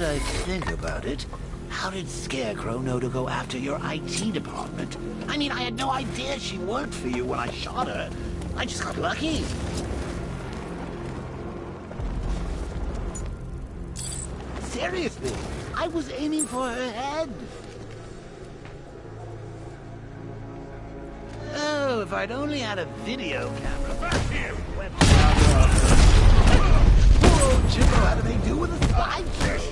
that I think about it, how did Scarecrow know to go after your IT department? I mean, I had no idea she worked for you when I shot her. I just got lucky. Seriously, I was aiming for her head. Oh, if I'd only had a video camera. Back here! Poor old Jimbo had to make do with a spy fish.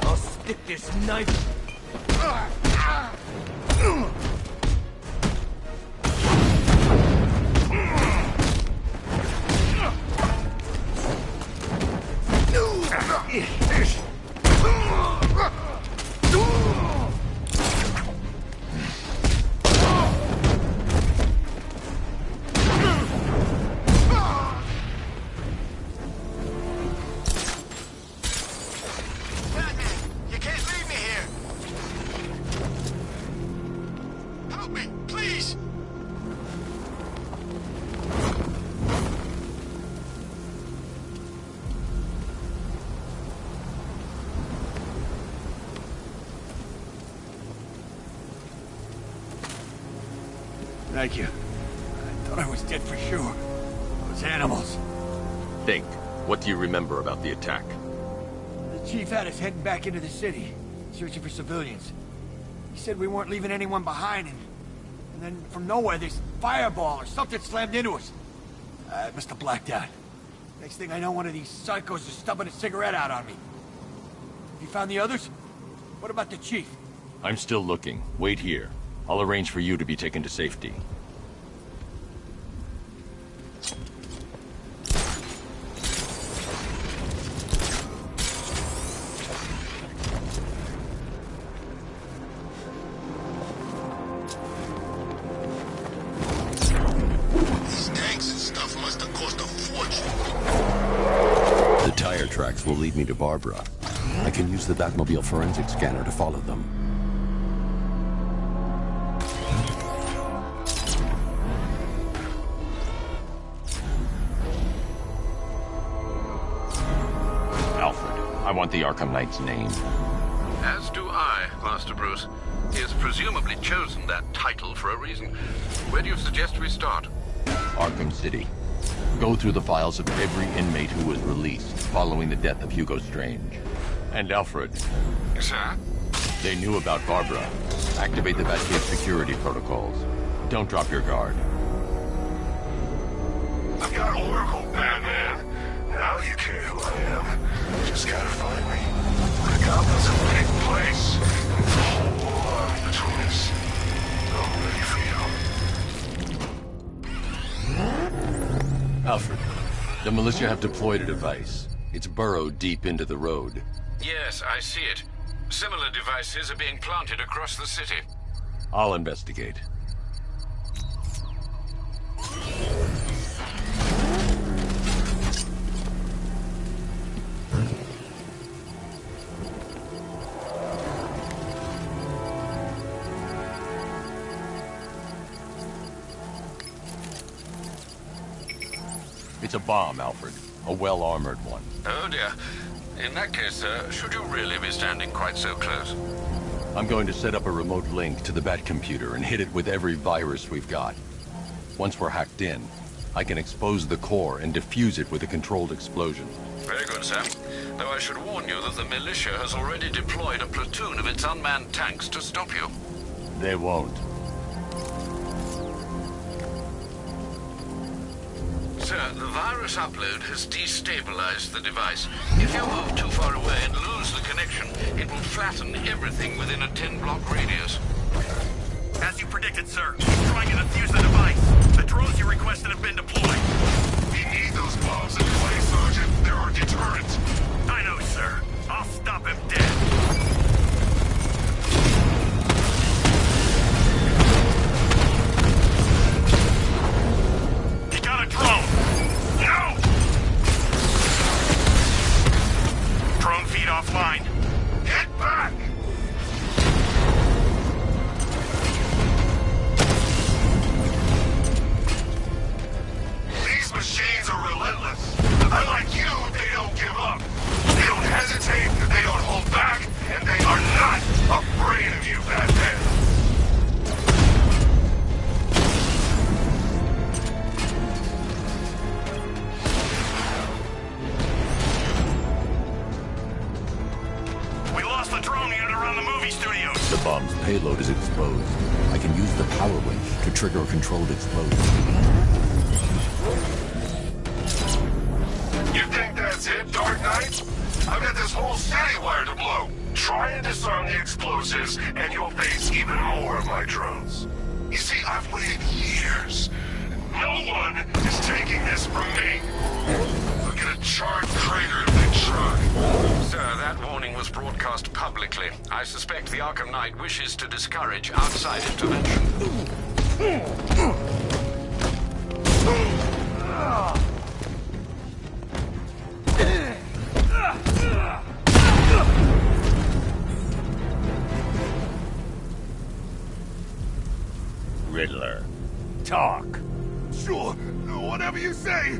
I'll stick this knife. Thank you. I thought I was dead for sure. Those animals. Think. What do you remember about the attack? The chief had us heading back into the city, searching for civilians. He said we weren't leaving anyone behind, and then from nowhere, this fireball or something slammed into us. I must have blacked out. Next thing I know, one of these psychos is stubbing a cigarette out on me. Have you found the others? What about the chief? I'm still looking. Wait here. I'll arrange for you to be taken to safety. These tanks and stuff must have cost a fortune. The tire tracks will lead me to Barbara. I can use the Batmobile forensic scanner to follow them. I want the Arkham Knight's name. As do I, Master Bruce. He has presumably chosen that title for a reason. Where do you suggest we start? Arkham City. Go through the files of every inmate who was released following the death of Hugo Strange. And Alfred. Sir? They knew about Barbara. Activate the Batcave security protocols. Don't drop your guard. I've got Oracle, Batman. Now you care who I am. Just gotta find me. The goblins have taken place. There's a whole war between us. I'm ready for you. Alfred, the militia have deployed a device. It's burrowed deep into the road. Yes, I see it. Similar devices are being planted across the city. I'll investigate. It's a bomb, Alfred. A well-armored one. Oh dear. In that case, sir, should you really be standing quite so close? I'm going to set up a remote link to the Bat computer and hit it with every virus we've got. Once we're hacked in, I can expose the core and defuse it with a controlled explosion. Very good, sir. Though I should warn you that the militia has already deployed a platoon of its unmanned tanks to stop you. They won't. Sir, the virus upload has destabilized the device. If you move too far away and lose the connection, it will flatten everything within a 10-block radius. As you predicted, sir. He's trying to defuse the device. The drones you requested have been deployed. We need those bombs in place, Sergeant. They're our deterrent. I know, sir. I'll stop him dead. payload is exposed. I can use the power winch to trigger a controlled explosion. You think that's it, Dark Knight? I've got this whole city wired to blow. Try and disarm the explosives, and you'll face even more of my drones. You see, I've waited years. No one is taking this from me. Look at a charred crater if they try. Sir, that warning was broadcast publicly. I suspect the Arkham Knight wishes to discourage outside intervention. Riddler, talk. Sure, whatever you say.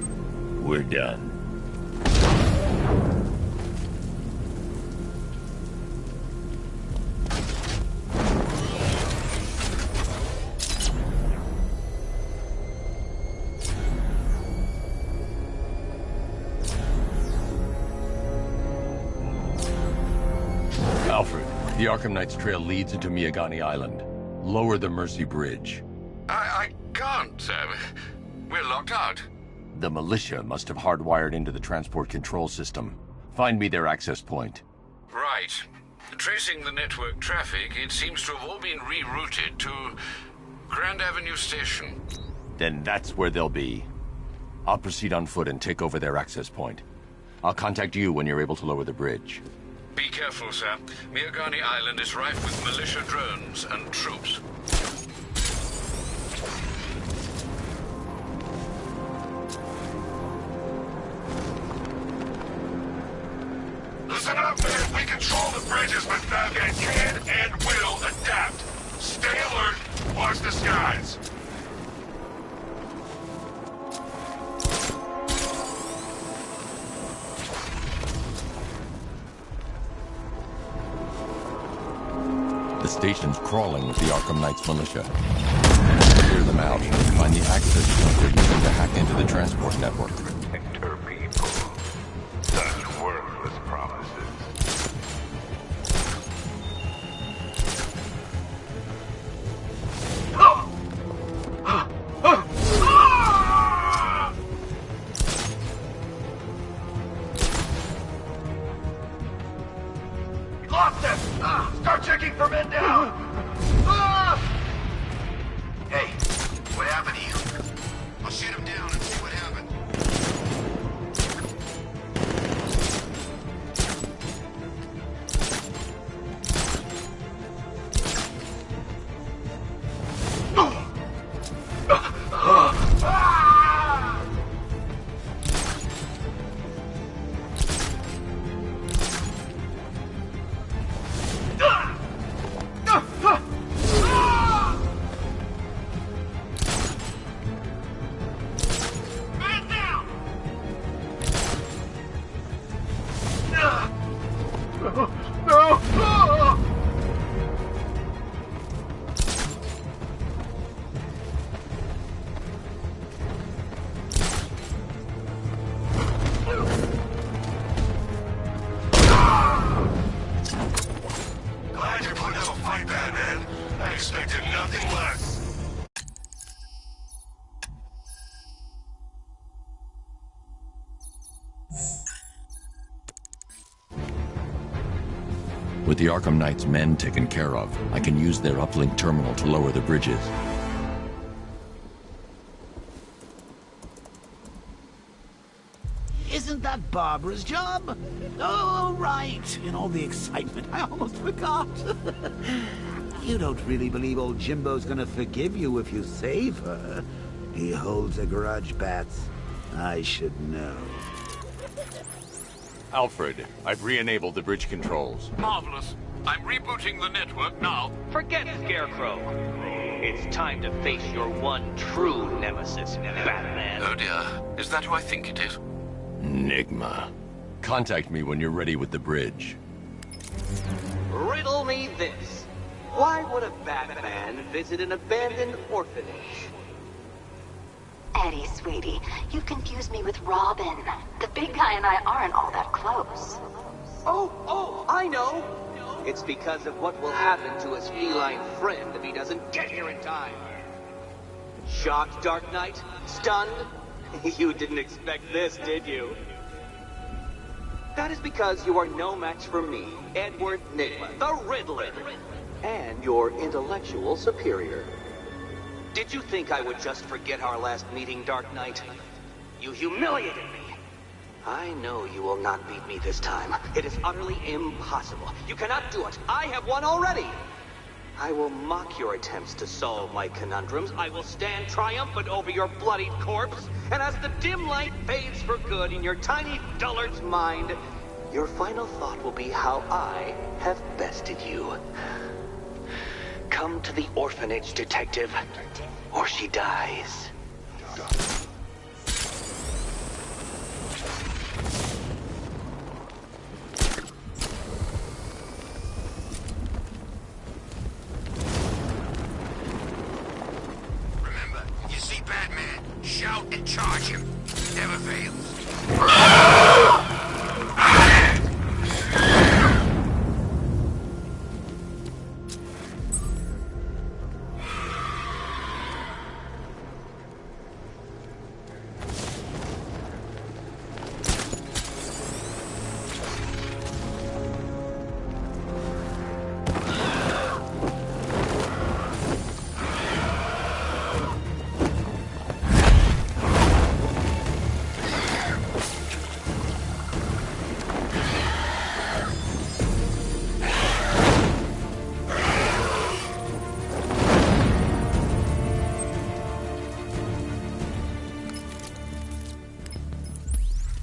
We're done. Alfred, the Arkham Knight's trail leads into Miyagani Island. Lower the Mercy Bridge. I can't, sir. We're locked out. The militia must have hardwired into the transport control system. Find me their access point. Right. Tracing the network traffic, it seems to have all been rerouted to Grand Avenue Station. Then that's where they'll be. I'll proceed on foot and take over their access point. I'll contact you when you're able to lower the bridge. Be careful, sir. Miyagani Island is rife with militia drones and troops. Listen up, man. We control the bridges, but Batman can and will adapt. Stay alert. Watch the skies. The station's crawling with the Arkham Knight's militia. Clear them out. Find the access point they're using to hack into the transport network. Protect her people. Such worthless promises. Lost him! Start checking for men down! Hey, what happened to you? I'll shoot him down and see what happened. Glad you're putting up a fight, Batman. I expected nothing less. With the Arkham Knight's men taken care of, I can use their uplink terminal to lower the bridges. Isn't that Barbara's job? Oh, right. In all the excitement, I almost forgot. You don't really believe old Jimbo's gonna forgive you if you save her. He holds a grudge, Bats. I should know. Alfred, I've re-enabled the bridge controls. Marvelous. I'm rebooting the network now. Forget Scarecrow. It's time to face your one true nemesis, Batman. Oh dear. Is that who I think it is? Enigma. Contact me when you're ready with the bridge. Riddle me this. Why would a Batman visit an abandoned orphanage? Eddie, sweetie, you confused me with Robin. The big guy and I aren't all that close. Oh, I know. It's because of what will happen to his feline friend if he doesn't get here in time. Shocked, Dark Knight? Stunned? You didn't expect this, did you? That is because you are no match for me, Edward Nygma, the Riddler, and your intellectual superior. Did you think I would just forget our last meeting, Dark Knight? You humiliated me. I know you will not beat me this time. It is utterly impossible. You cannot do it. I have won already. I will mock your attempts to solve my conundrums. I will stand triumphant over your bloodied corpse. And as the dim light fades for good in your tiny dullard's mind, your final thought will be how I have bested you. Come to the orphanage, detective, or she dies. Shout and charge him. Never fails.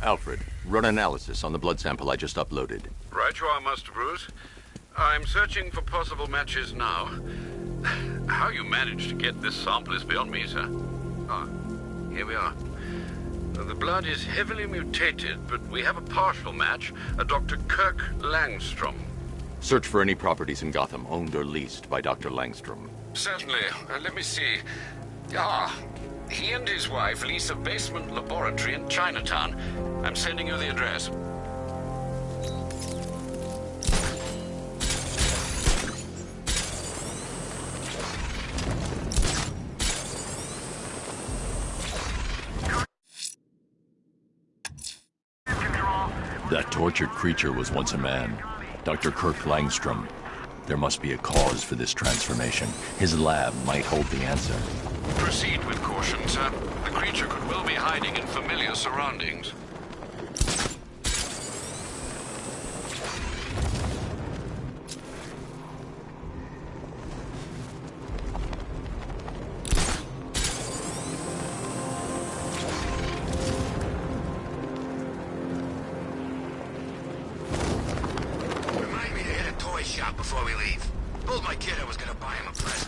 Alfred, run analysis on the blood sample I just uploaded. Right you are, Master Bruce. I'm searching for possible matches now. How you managed to get this sample is beyond me, sir. Ah, here we are. The blood is heavily mutated, but we have a partial match, a Dr. Kirk Langstrom. Search for any properties in Gotham owned or leased by Dr. Langstrom. Certainly. Let me see. Ah, he and his wife lease a basement laboratory in Chinatown. I'm sending you the address. That tortured creature was once a man. Dr. Kirk Langstrom. There must be a cause for this transformation. His lab might hold the answer. Proceed with caution, sir. The creature could well be hiding in familiar surroundings. Remind me to hit a toy shop before we leave. Told my kid I was gonna buy him a present.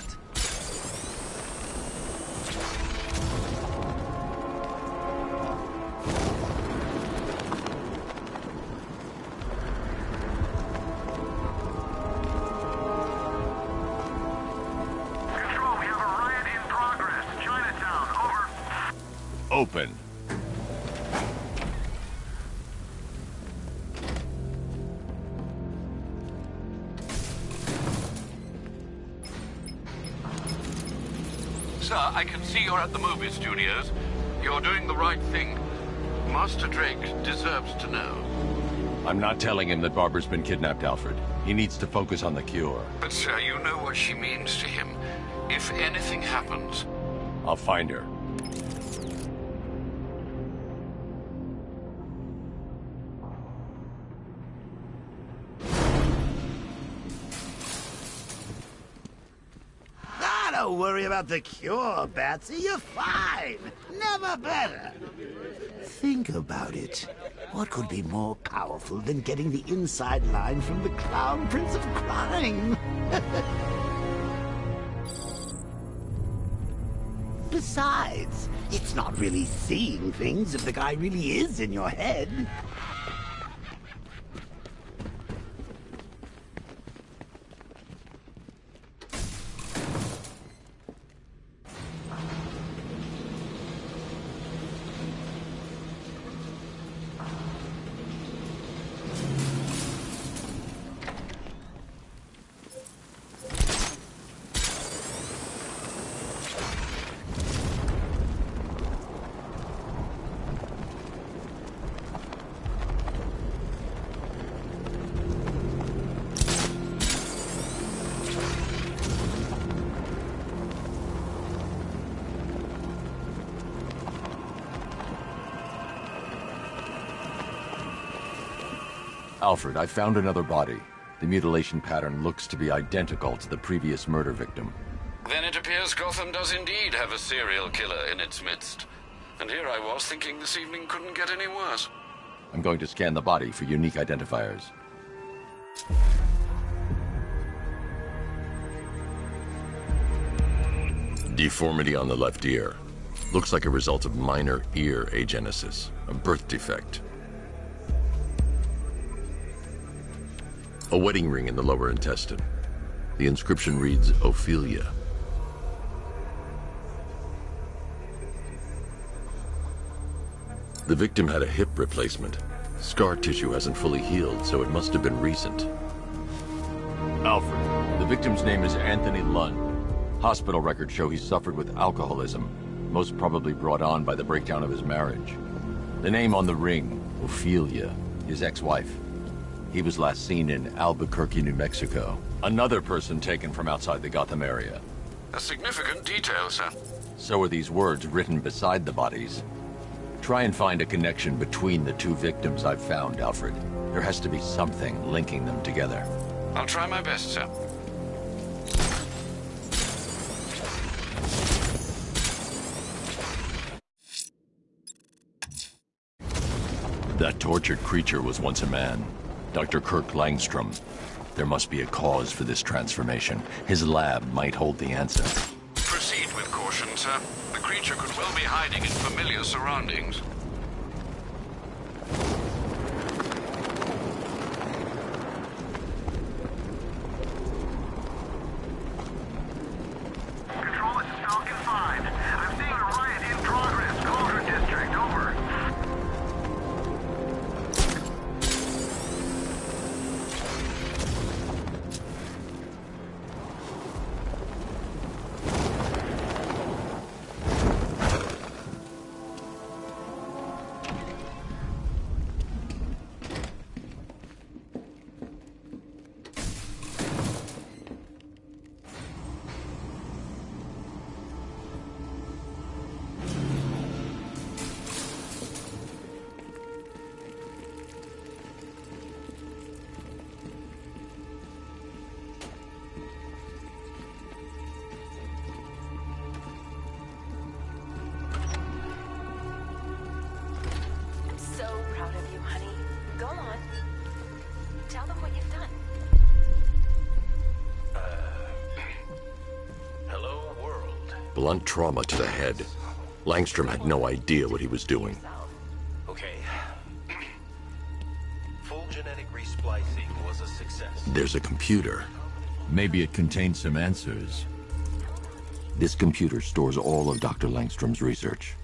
Control, we have a riot in progress. Chinatown, over. Open. Sir, I can see you're at the movie studios. You're doing the right thing. Master Drake deserves to know. I'm not telling him that Barbara's been kidnapped, Alfred. He needs to focus on the cure. But, sir, you know what she means to him. If anything happens... I'll find her. Don't worry about the cure, Batsy. You're fine. Never better. Think about it. What could be more powerful than getting the inside line from the Clown Prince of Crime? Besides, it's not really seeing things if the guy really is in your head. Alfred, I found another body. The mutilation pattern looks to be identical to the previous murder victim. Then it appears Gotham does indeed have a serial killer in its midst. And here I was thinking this evening couldn't get any worse. I'm going to scan the body for unique identifiers. Deformity on the left ear. Looks like a result of minor ear agenesis, a birth defect. A wedding ring in the lower intestine. The inscription reads, Ophelia. The victim had a hip replacement. Scar tissue hasn't fully healed, so it must have been recent. Alfred, the victim's name is Anthony Lund. Hospital records show he suffered with alcoholism, most probably brought on by the breakdown of his marriage. The name on the ring, Ophelia, his ex-wife. He was last seen in Albuquerque, New Mexico. Another person taken from outside the Gotham area. A significant detail, sir. So are these words written beside the bodies. Try and find a connection between the two victims I've found, Alfred. There has to be something linking them together. I'll try my best, sir. That tortured creature was once a man. Dr. Kirk Langstrom. There must be a cause for this transformation. His lab might hold the answer. Proceed with caution, sir. The creature could well be hiding in familiar surroundings. Control, this is Falcon 5. I'm seeing a riot in progress. Calder District, over. Blunt trauma to the head. Langstrom had no idea what he was doing. Okay. Full genetic resplicing was a success. There's a computer. Maybe it contains some answers. This computer stores all of Dr. Langstrom's research.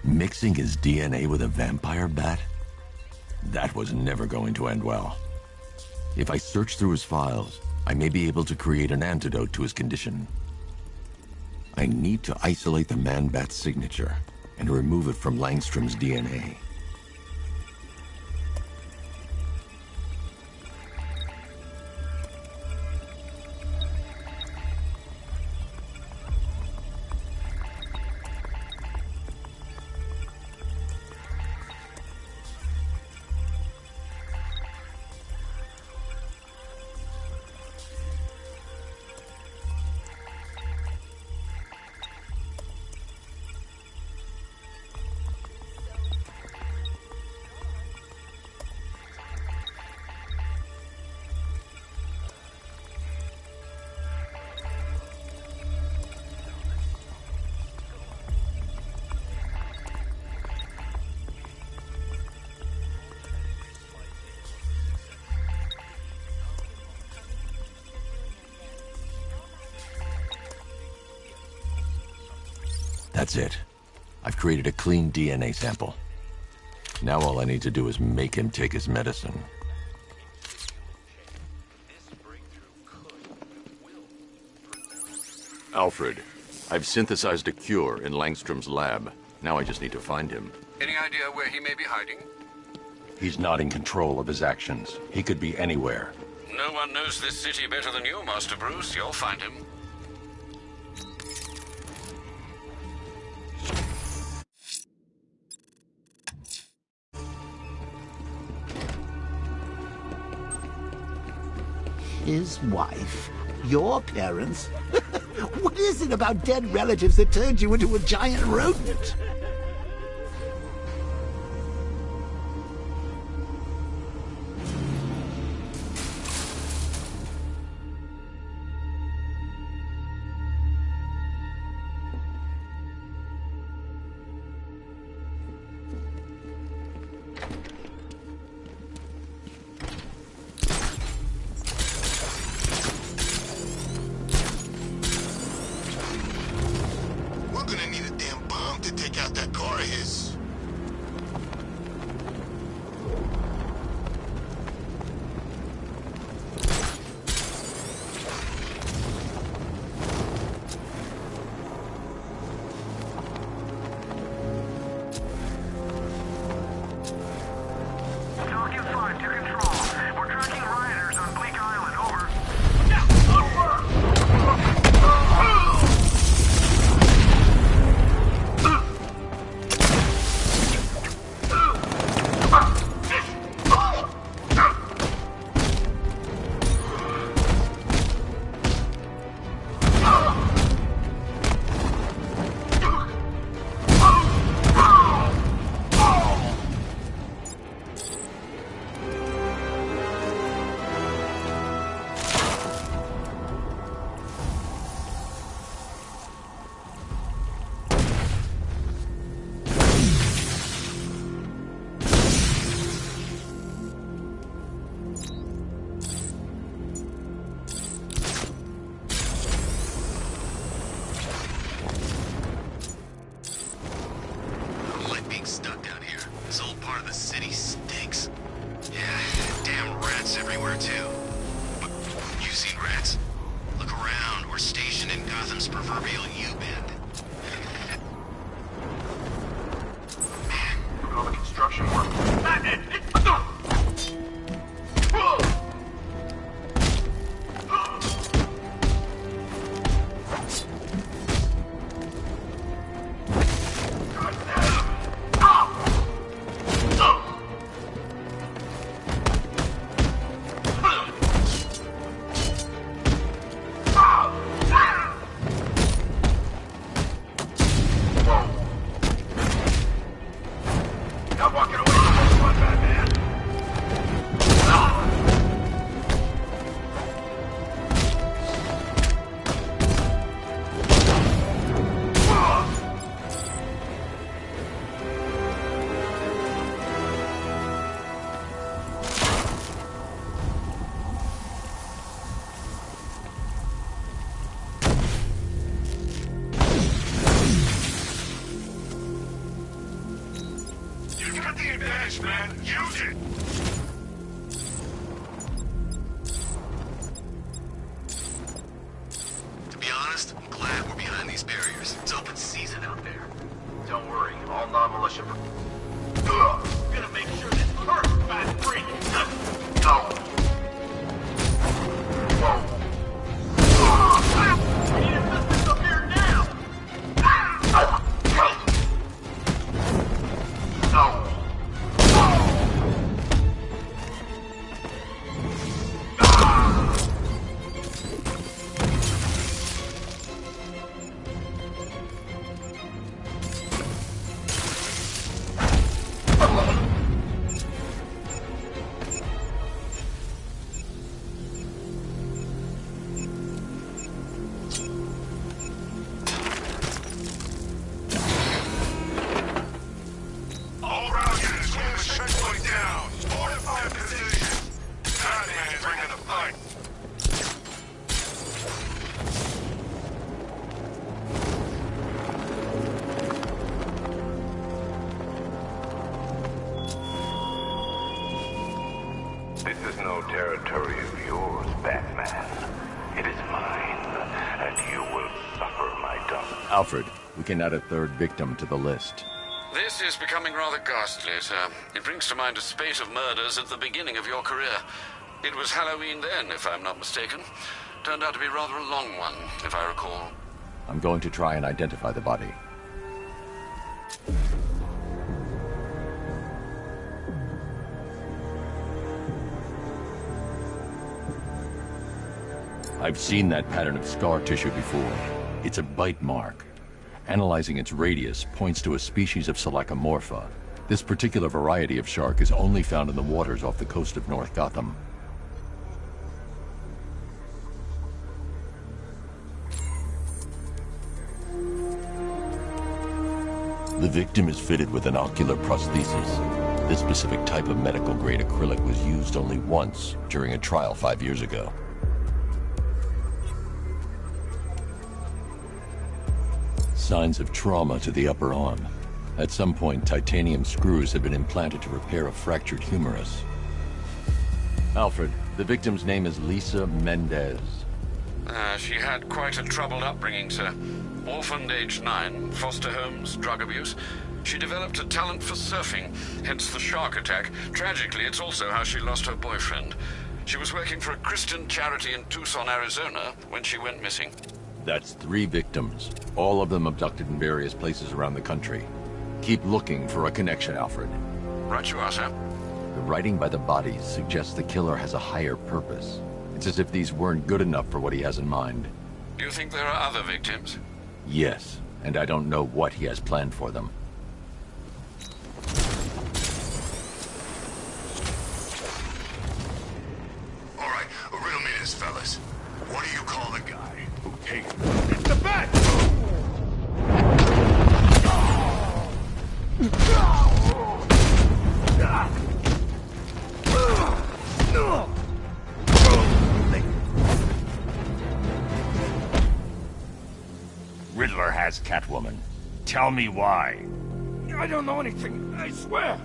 Mixing his DNA with a vampire bat? That was never going to end well. If I search through his files, I may be able to create an antidote to his condition. I need to isolate the man-bat's signature and remove it from Langstrom's DNA. That's it. I've created a clean DNA sample. Now all I need to do is make him take his medicine. Alfred, I've synthesized a cure in Langstrom's lab. Now I just need to find him. Any idea where he may be hiding? He's not in control of his actions. He could be anywhere. No one knows this city better than you, Master Bruce. You'll find him. His wife? Your parents? What is it about dead relatives that turned you into a giant rodent? Man, use it! To be honest, I'm glad we're behind these barriers. It's open season out there. Don't worry, all non-militia... Gonna make sure this hurts, fast break! We need assistance up here now! Territory of yours, Batman. It is mine, and you will suffer my dominance. Alfred, we can add a third victim to the list. This is becoming rather ghastly, sir. It brings to mind a spate of murders at the beginning of your career. It was Halloween then, if I'm not mistaken. Turned out to be rather a long one, if I recall. I'm going to try and identify the body. I've seen that pattern of scar tissue before. It's a bite mark. Analyzing its radius points to a species of Selachomorpha. This particular variety of shark is only found in the waters off the coast of North Gotham. The victim is fitted with an ocular prosthesis. This specific type of medical-grade acrylic was used only once during a trial 5 years ago. Signs of trauma to the upper arm. At some point, titanium screws had been implanted to repair a fractured humerus. Alfred, the victim's name is Lisa Mendez. She had quite a troubled upbringing, sir. Orphaned aged 9, foster homes, drug abuse. She developed a talent for surfing, hence the shark attack. Tragically, it's also how she lost her boyfriend. She was working for a Christian charity in Tucson, Arizona, when she went missing. That's 3 victims, all of them abducted in various places around the country. Keep looking for a connection, Alfred. Right you are, sir. The writing by the bodies suggests the killer has a higher purpose. It's as if these weren't good enough for what he has in mind. Do you think there are other victims? Yes, and I don't know what he has planned for them. All right, riddle me this, fellas. What do you call the guy who takes... It's the bat! Riddler has Catwoman. Tell me why. I don't know anything, I swear.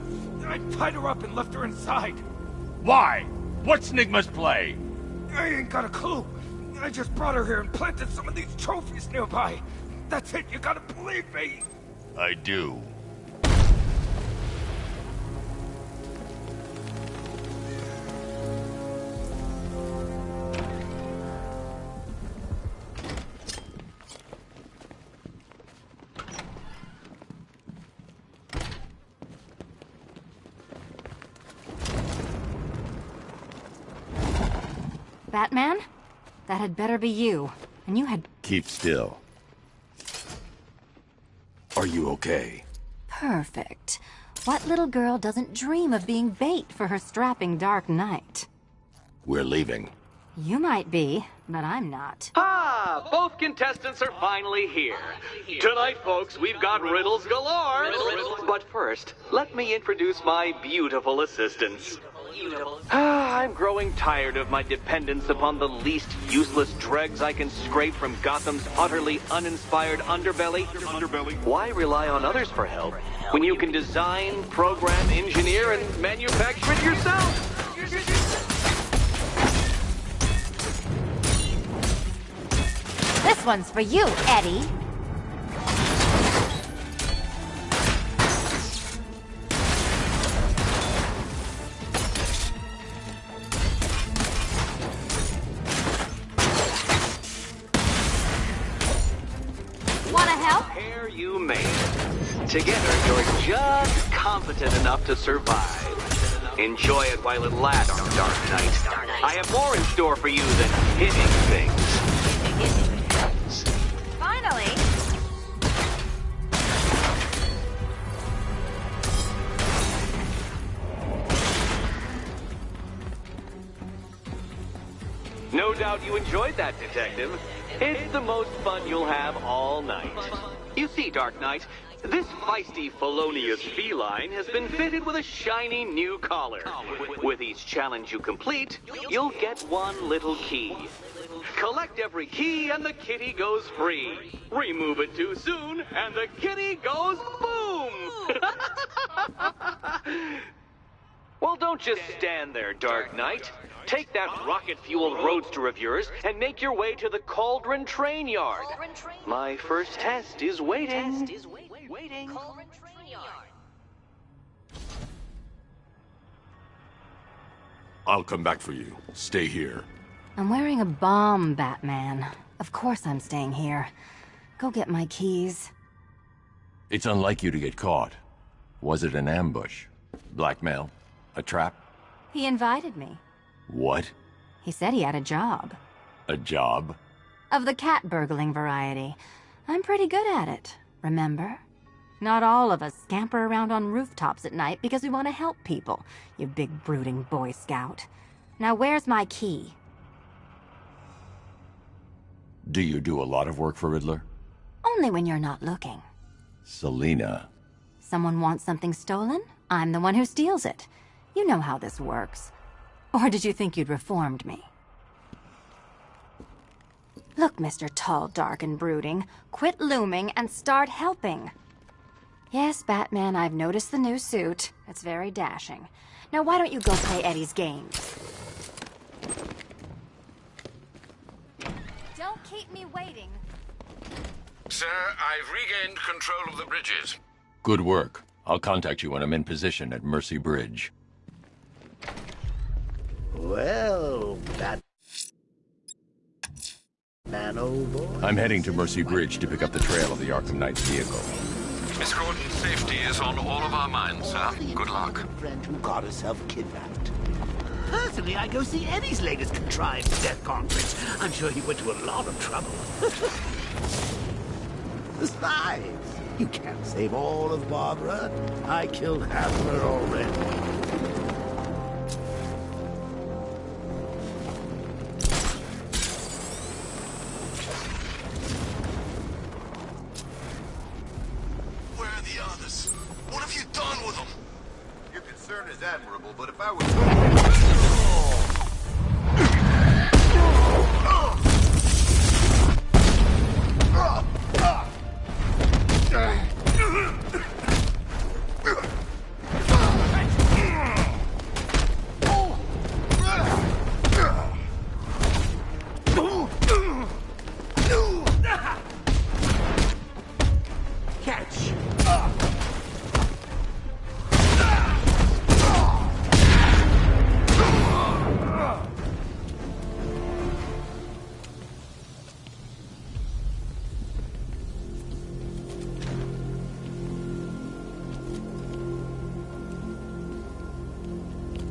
I tied her up and left her inside. Why? What's Nigma's play? I ain't got a clue. I just brought her here and planted some of these trophies nearby. That's it, you gotta believe me. I do. Batman? That had better be you. And you had... Keep still. Are you okay? Perfect. What little girl doesn't dream of being bait for her strapping Dark Knight? We're leaving. You might be, but I'm not. Ah, both contestants are finally here. Tonight, folks, we've got riddles galore. But first, let me introduce my beautiful assistants. I'm growing tired of my dependence upon the least useless dregs I can scrape from Gotham's utterly uninspired underbelly. Why rely on others for help when you can design, program, engineer, and manufacture it yourself? This one's for you, Eddie. Wanna help? Hair you made. Together, you're just competent enough to survive. Enjoy it while it lasts, Dark Knight. I have more in store for you than hitting things. Finally! No doubt you enjoyed that, Detective. It's the most fun you'll have all night. You see, Dark Knight, this feisty, felonious feline has been fitted with a shiny new collar. With each challenge you complete, you'll get one little key. Collect every key and the kitty goes free. Remove it too soon and the kitty goes boom! Well, don't just stand there, Dark Knight. Take that rocket-fueled roadster of yours and make your way to the Cauldron Train Yard. My first test is waiting. Waiting. Colburn Train Yard. I'll come back for you. Stay here. I'm wearing a bomb, Batman. Of course I'm staying here. Go get my keys. It's unlike you to get caught. Was it an ambush? Blackmail? A trap? He invited me. What? He said he had a job. A job? Of the cat burgling variety. I'm pretty good at it, remember? Not all of us scamper around on rooftops at night because we want to help people, you big brooding Boy Scout. Now where's my key? Do you do a lot of work for Riddler? Only when you're not looking. Selina. Someone wants something stolen? I'm the one who steals it. You know how this works. Or did you think you'd reformed me? Look, Mr. Tall, Dark, and Brooding, quit looming and start helping. Yes, Batman, I've noticed the new suit. It's very dashing. Now why don't you go play Eddie's games? Don't keep me waiting. Sir, I've regained control of the bridges. Good work. I'll contact you when I'm in position at Mercy Bridge. Well, Batman, old boy. I'm heading to Mercy Bridge to pick up the trail of the Arkham Knight's vehicle. Miss Gordon's safety is on all of our minds, sir. Good luck. Friend who got herself kidnapped. Personally, I go see Eddie's latest contrived death conference. I'm sure he went to a lot of trouble. Besides, you can't save all of Barbara. I killed half of her already. Is admirable, but if I was... Catch!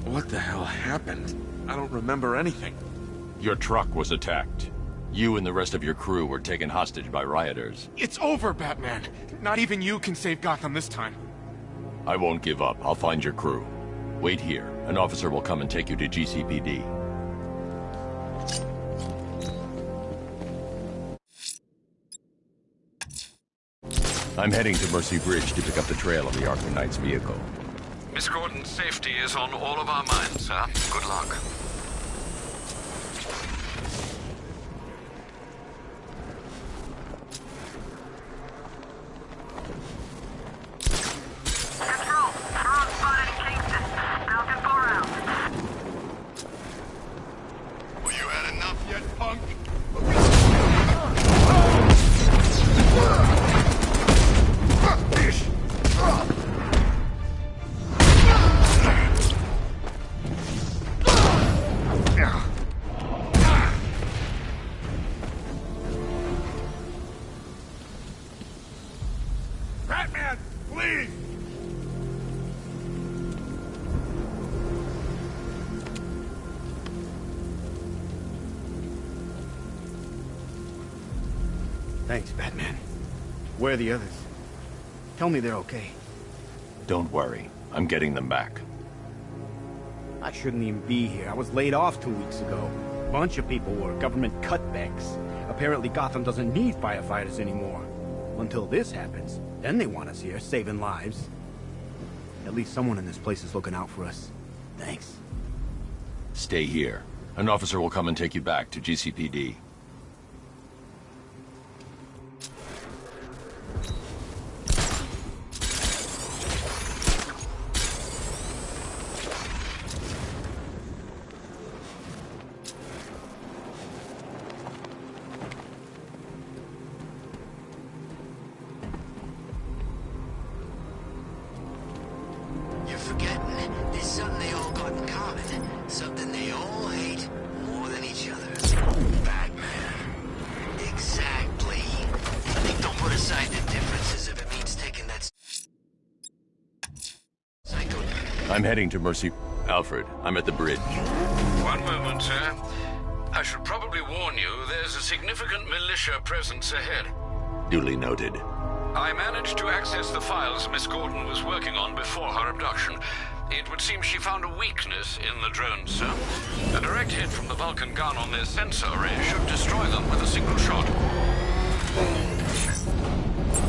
What the hell happened? I don't remember anything. Your truck was attacked. You and the rest of your crew were taken hostage by rioters. It's over, Batman. Not even you can save Gotham this time. I won't give up. I'll find your crew. Wait here. An officer will come and take you to GCPD. I'm heading to Mercy Bridge to pick up the trail of the Arkham Knight's vehicle. Miss Gordon's safety is on all of our minds, sir. Good luck. Control, drone spotted in Kingston. Falcon 4 out. Well, you had enough yet, punk? Batman, please! Thanks, Batman. Where are the others? Tell me they're okay. Don't worry. I'm getting them back. I shouldn't even be here. I was laid off 2 weeks ago. A bunch of people were government cutbacks. Apparently Gotham doesn't need firefighters anymore. Until this happens, then they want us here, saving lives. At least someone in this place is looking out for us. Thanks. Stay here. An officer will come and take you back to GCPD. Something they all hate more than each other. Batman. Exactly. I think they'll put aside the differences if it means taking that psycho. I'm heading to Mercy. Alfred, I'm at the bridge. One moment, sir. I should probably warn you, there's a significant militia presence ahead. Duly noted. I managed to access the files Miss Gordon was working on before her abduction. It would seem she found a weakness in the drones, sir. A direct hit from the Vulcan gun on their sensor array should destroy them with a single shot.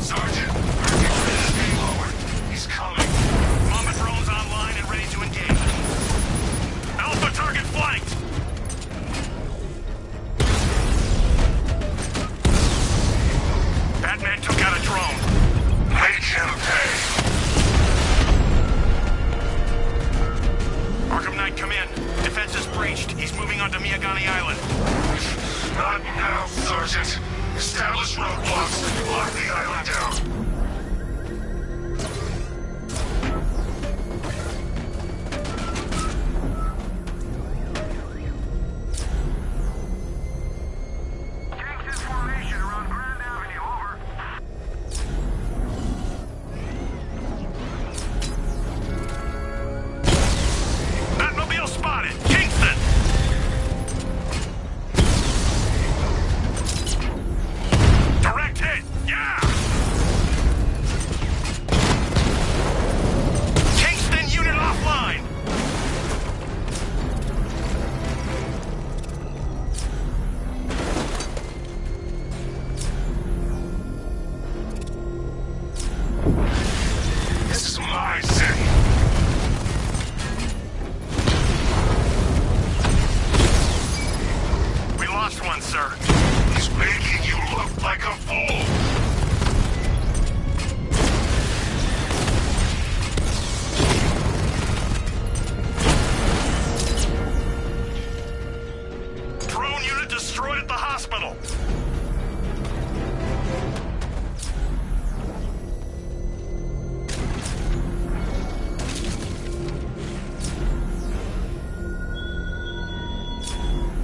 Sergeant, Perkins is lowered. He's coming. Mama drones online and ready to engage. Alpha target flanked! Batman took out a drone. Make him pay. Arkham Knight, come in. Defense is breached. He's moving onto Miyagani Island. Not now, Sergeant. Establish roadblocks. Lock the island down.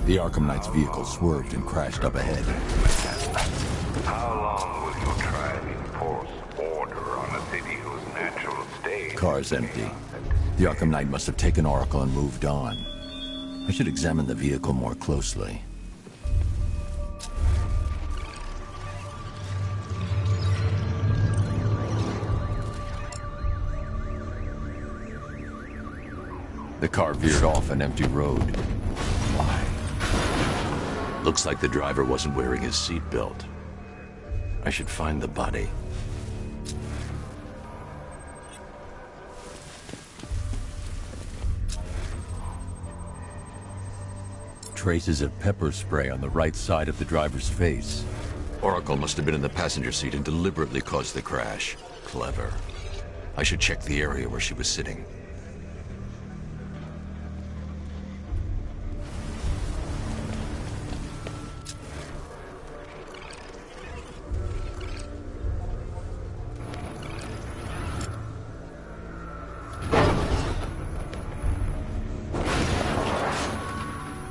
The Arkham Knight's vehicle swerved and crashed up ahead. How long will you try to enforce order on a city whose natural state... Car's empty. The Arkham Knight must have taken Oracle and moved on. I should examine the vehicle more closely. The car veered off an empty road. Why? Looks like the driver wasn't wearing his seatbelt. I should find the body. Traces of pepper spray on the right side of the driver's face. Oracle must have been in the passenger seat and deliberately caused the crash. Clever. I should check the area where she was sitting.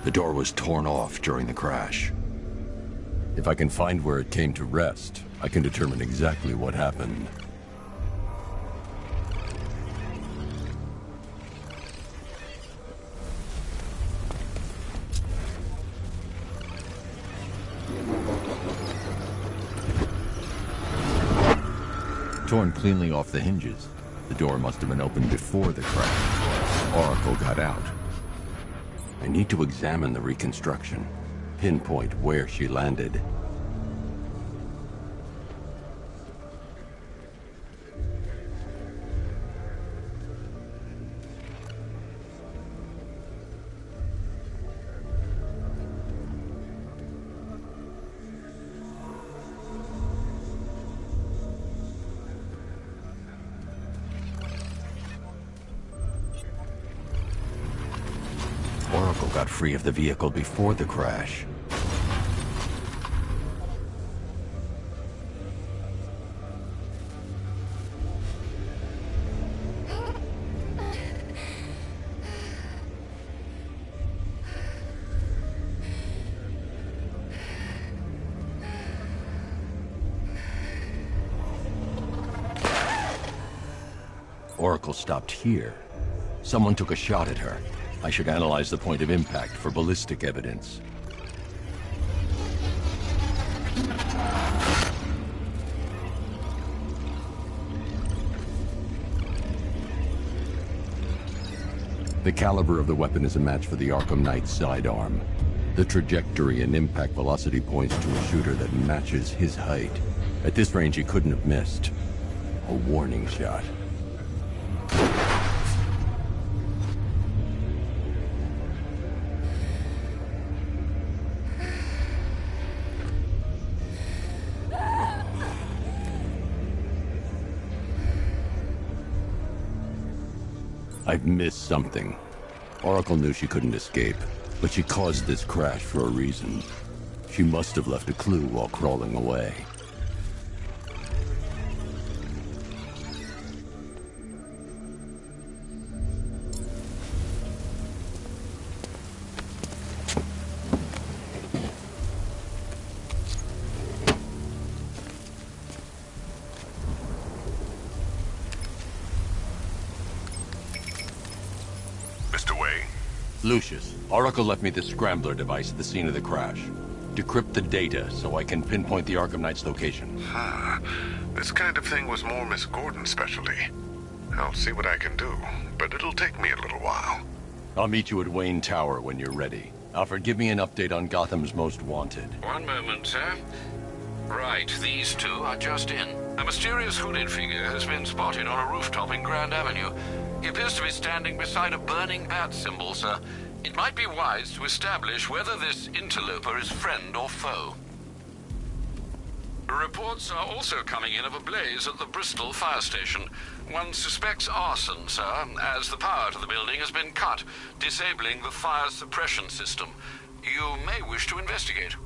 The door was torn off during the crash. If I can find where it came to rest, I can determine exactly what happened. Torn cleanly off the hinges. The door must have been opened before the crash. Oracle got out. I need to examine the reconstruction, pinpoint where she landed. Oracle got free of the vehicle before the crash. Oracle stopped here. Someone took a shot at her. I should analyze the point of impact for ballistic evidence. The caliber of the weapon is a match for the Arkham Knight's sidearm. The trajectory and impact velocity points to a shooter that matches his height. At this range, he couldn't have missed. A warning shot. I've missed something. Oracle knew she couldn't escape, but she caused this crash for a reason. She must have left a clue while crawling away. Lucius, Oracle left me the scrambler device at the scene of the crash. Decrypt the data so I can pinpoint the Arkham Knight's location. This kind of thing was more Miss Gordon's specialty. I'll see what I can do, but it'll take me a little while. I'll meet you at Wayne Tower when you're ready. Alfred, give me an update on Gotham's Most Wanted. One moment, sir. Right, these two are just in. A mysterious hooded figure has been spotted on a rooftop in Grand Avenue. He appears to be standing beside a burning bat symbol, sir. It might be wise to establish whether this interloper is friend or foe. Reports are also coming in of a blaze at the Bristol fire station. One suspects arson, sir, as the power to the building has been cut, disabling the fire suppression system. You may wish to investigate.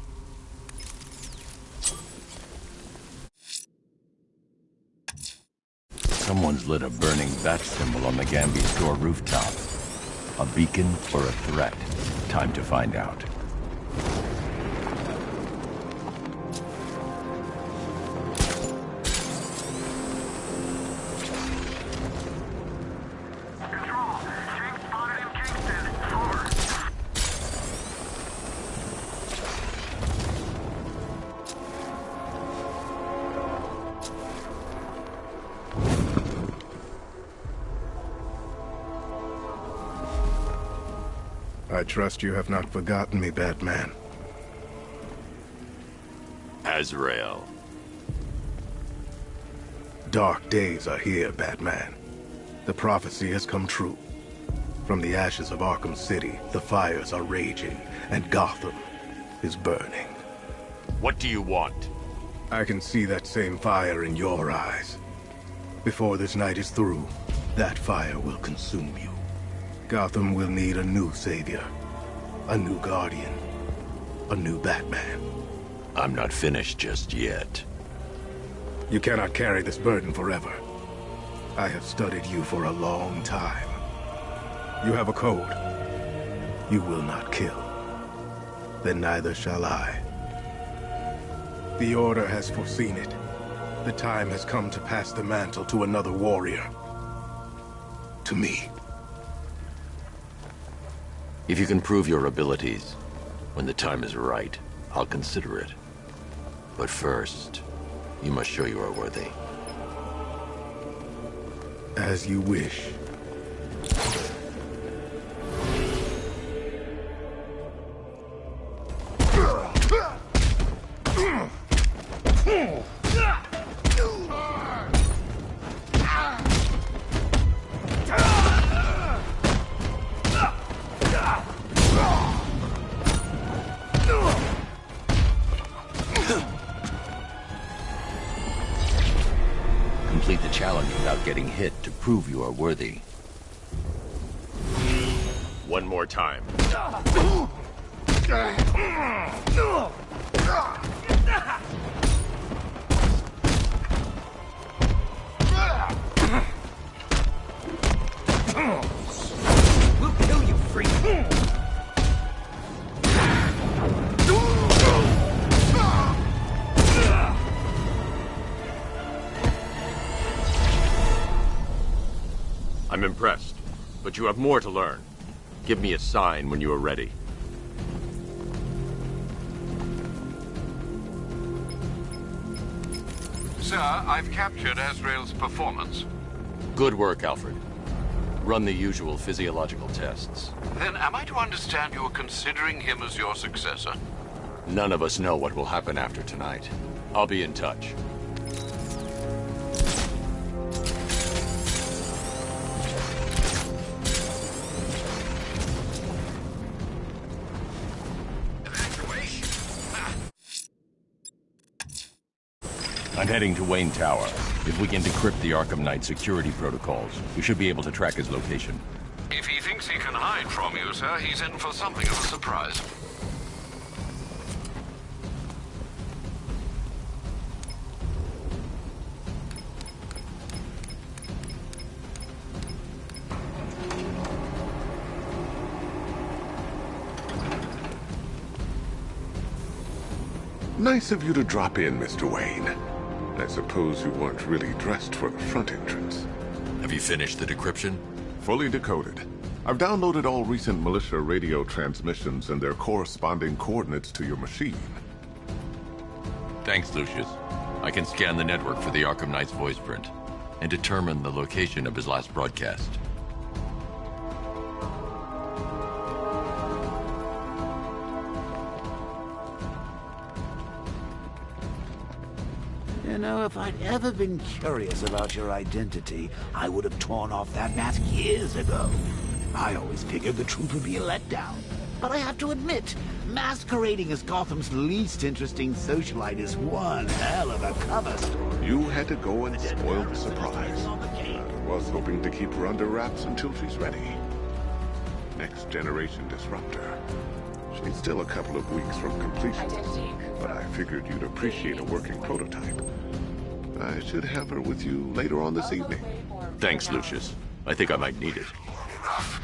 Someone's lit a burning bat symbol on the Gamby store rooftop. A beacon or a threat? Time to find out. I trust you have not forgotten me, Batman. Azrael. Dark days are here, Batman. The prophecy has come true. From the ashes of Arkham City, the fires are raging, and Gotham is burning. What do you want? I can see that same fire in your eyes. Before this night is through, that fire will consume you. Gotham will need a new savior, a new guardian, a new Batman. I'm not finished just yet. You cannot carry this burden forever. I have studied you for a long time. You have a code. You will not kill. Then neither shall I. The Order has foreseen it. The time has come to pass the mantle to another warrior. To me. If you can prove your abilities, when the time is right, I'll consider it. But first, you must show you are worthy. As you wish. Complete the challenge without getting hit to prove you are worthy. One more time. We'll kill you, freak! I'm impressed, but you have more to learn. Give me a sign when you are ready. Sir, I've captured Azrael's performance. Good work, Alfred. Run the usual physiological tests. Then am I to understand you are considering him as your successor? None of us know what will happen after tonight. I'll be in touch. I'm heading to Wayne Tower. If we can decrypt the Arkham Knight security protocols, we should be able to track his location. If he thinks he can hide from you, sir, he's in for something of a surprise. Nice of you to drop in, Mr. Wayne. I suppose you weren't really dressed for the front entrance. Have you finished the decryption? Fully decoded. I've downloaded all recent militia radio transmissions and their corresponding coordinates to your machine. Thanks, Lucius. I can scan the network for the Arkham Knight's voice print and determine the location of his last broadcast. You know, if I'd ever been curious about your identity, I would have torn off that mask years ago. I always figured the truth would be a letdown. But I have to admit, masquerading as Gotham's least interesting socialite is one hell of a cover story. You had to go and spoil the surprise. I was hoping to keep her under wraps until she's ready. Next generation disruptor. She's still a couple of weeks from completion, but I figured you'd appreciate a working prototype. I should have her with you later on this evening. Thanks, Lucius. I think I might need it. Enough.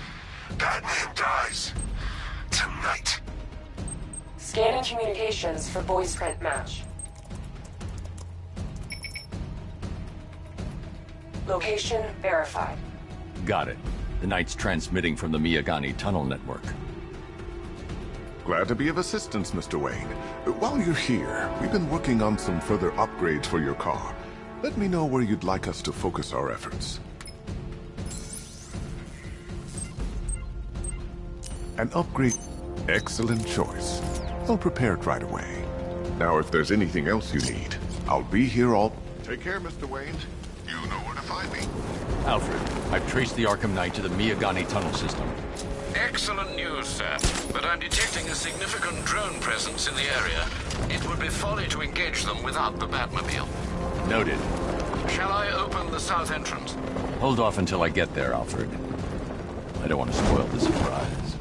Batman dies. Tonight. Scanning communications for voice print match. Location verified. Got it. The Knight's transmitting from the Miyagani tunnel network. Glad to be of assistance, Mr. Wayne. While you're here, we've been working on some further upgrades for your car. Let me know where you'd like us to focus our efforts. An upgrade. Excellent choice. I'll prepare it right away. Now, if there's anything else you need, I'll be here all... Take care, Mr. Wayne. You know where to find me. Alfred, I've traced the Arkham Knight to the Miyagani tunnel system. Excellent news, sir. But I'm detecting a significant drone presence in the area. It would be folly to engage them without the Batmobile. Noted. Shall I open the south entrance? Hold off until I get there, Alfred. I don't want to spoil the surprise.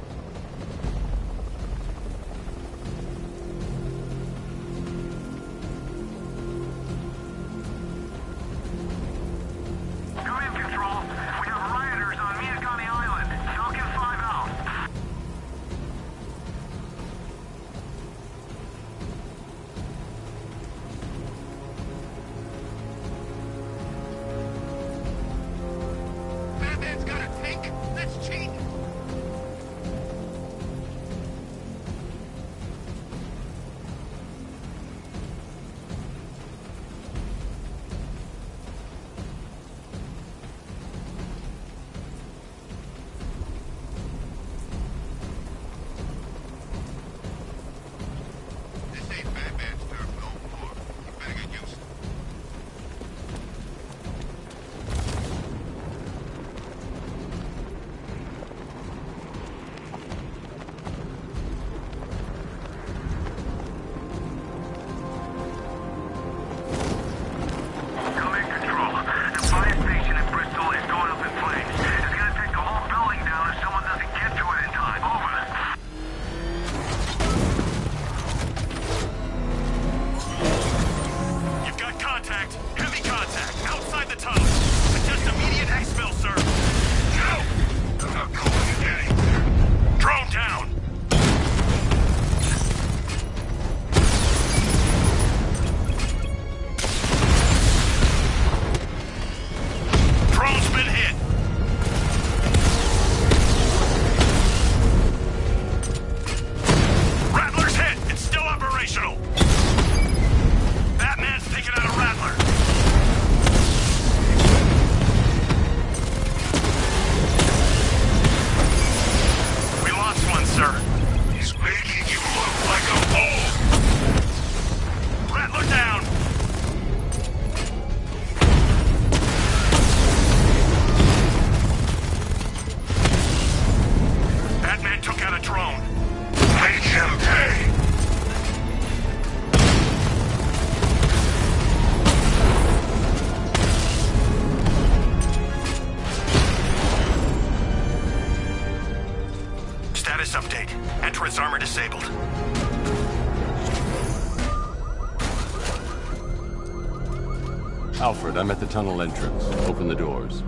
Alfred, I'm at the tunnel entrance. Open the doors.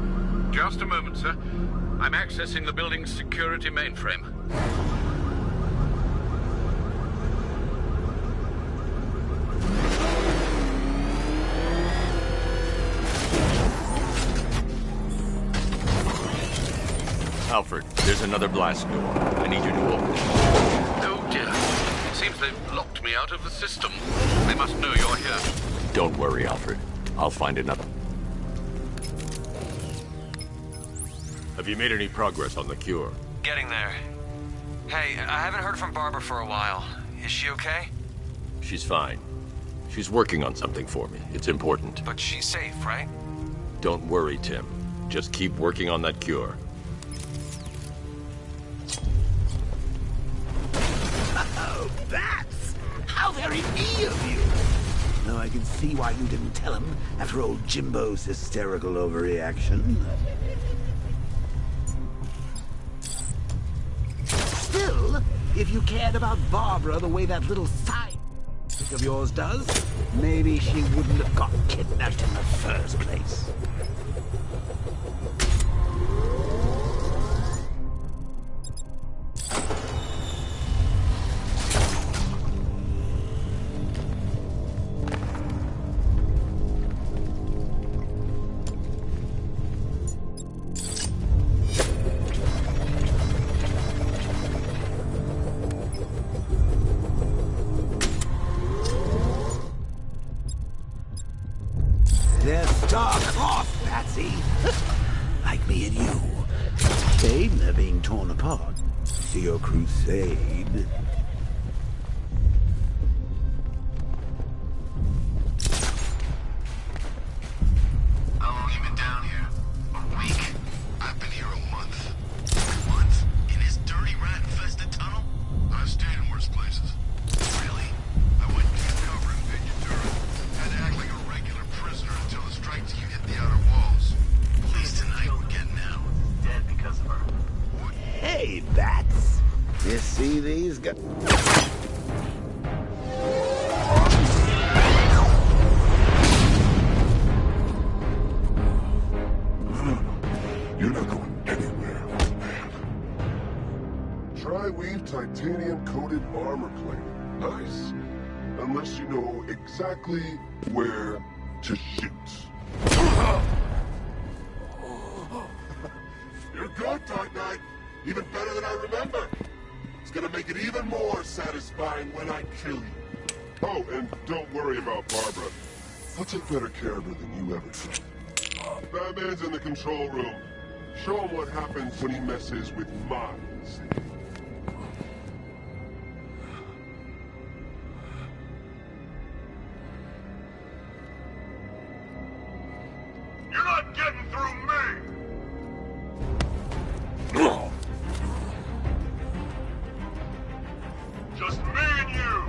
Just a moment, sir. I'm accessing the building's security mainframe. Alfred, there's another blast door. I need you to open it. Oh dear. It seems they've locked me out of the system. They must know you're here. Don't worry, Alfred. I'll find another. Have you made any progress on the cure? Getting there. Hey, I haven't heard from Barbara for a while. Is she okay? She's fine. She's working on something for me. It's important. But she's safe, right? Don't worry, Tim. Just keep working on that cure. Oh, Bats! How very me of you! Though I can see why you didn't tell him after old Jimbo's hysterical overreaction. Still, if you cared about Barbara the way that little side of yours does, maybe she wouldn't have got kidnapped in the first place. They're star-crossed, Patsy. Like me and you. Shame they're being torn apart. To your crusade. How long you been down here? A week? I've been here a month. A month? In this dirty rat-infested tunnel? I've stayed in worse places. Really? I went deep cover in Ventura. Had to act like a regular prisoner until the strike team hit the outer walls. Please tonight we're getting out. Dead because of her. Hey, Bats. You see these guys? You're not going anywhere, man. Tri-weave titanium-coated armor plate. Nice. Unless you know exactly where to shoot. You're good, Dark Knight. Even better than I remember. It's gonna make it even more satisfying when I kill you. Oh, and don't worry about Barbara. I'll take better care of her than you ever did. Batman's in the control room. Show him what happens when he messes with minds. You're not getting through me! Just me and you!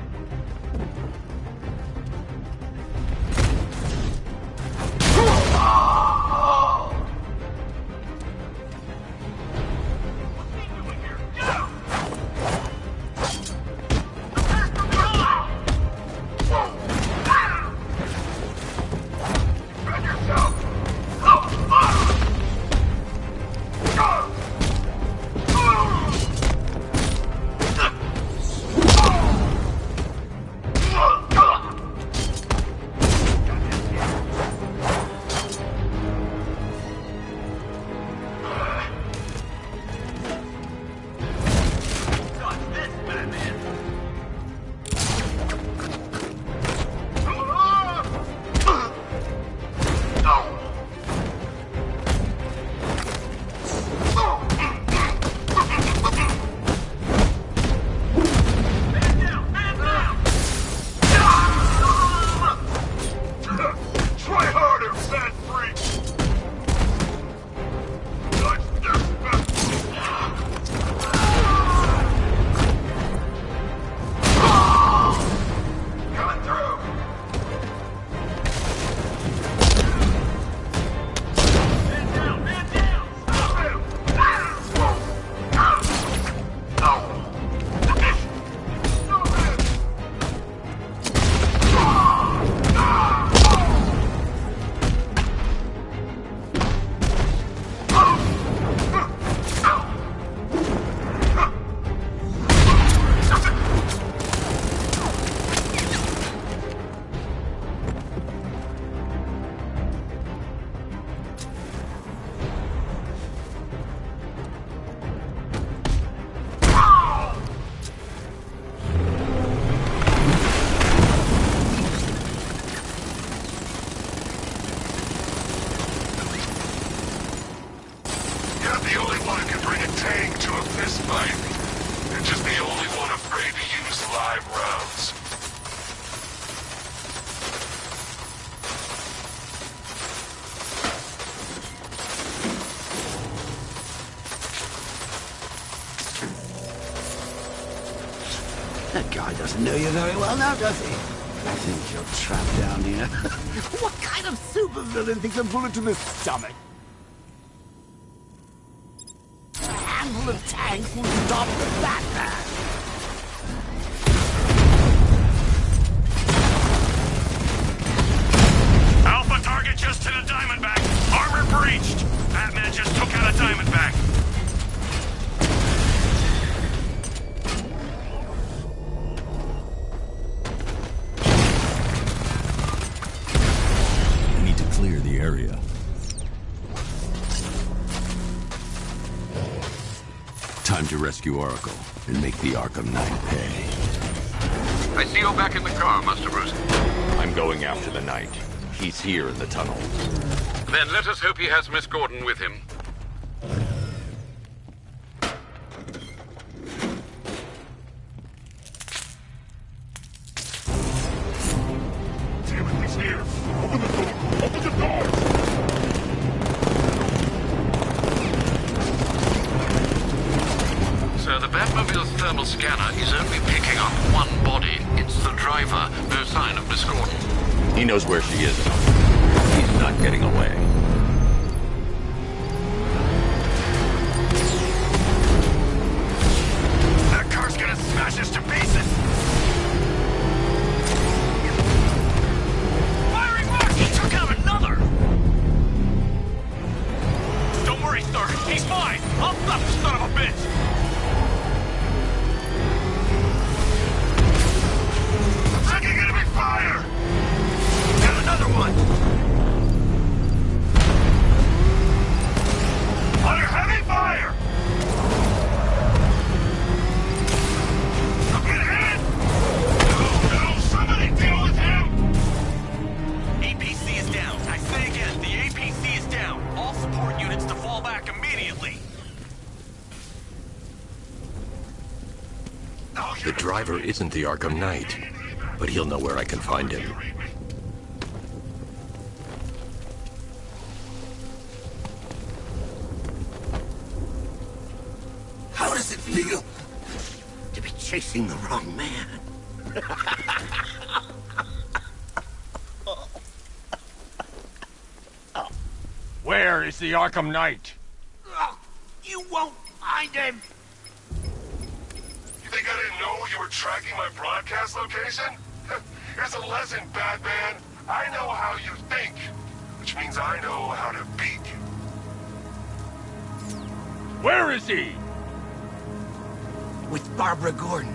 tank to a fist fight. They're just the only one afraid to use live rounds. That guy doesn't know you very well now, does he? I think you're trapped down here. What kind of supervillain thinks a bullet to the stomach? A handful of tanks will stop the Batman. Alpha target just hit a Diamondback. Armor breached. Batman just took out a Diamondback. Clear the area. Time to rescue Oracle and make the Arkham Knight pay. I see you're back in the car, Master Bruce. I'm going after the Knight. He's here in the tunnel. Then let us hope he has Miss Gordon with him. He's here. Open the door. Open the door. Sir, the Batmobile's thermal scanner is only picking up one body. It's the driver. No sign of Miss Gordon. He knows where she is. He's not getting away. That car's gonna smash us to pieces. Firing mark! He took out another! Don't worry, sir. He's fine. I'll stop the son of a bitch. Taking enemy fire! Got another one! Under heavy fire! I'm getting hit! No, somebody deal with him! APC is down. I say again, the APC is down. All support units to fall back immediately. The driver isn't the Arkham Knight, but he'll know where I can find him. How does it feel to be chasing the wrong man? Where is the Arkham Knight? You won't find him! You think I didn't know you were tracking my broadcast location? Here's a lesson, Batman. I know how you think, which means I know how to beat you. Where is he? With Barbara Gordon.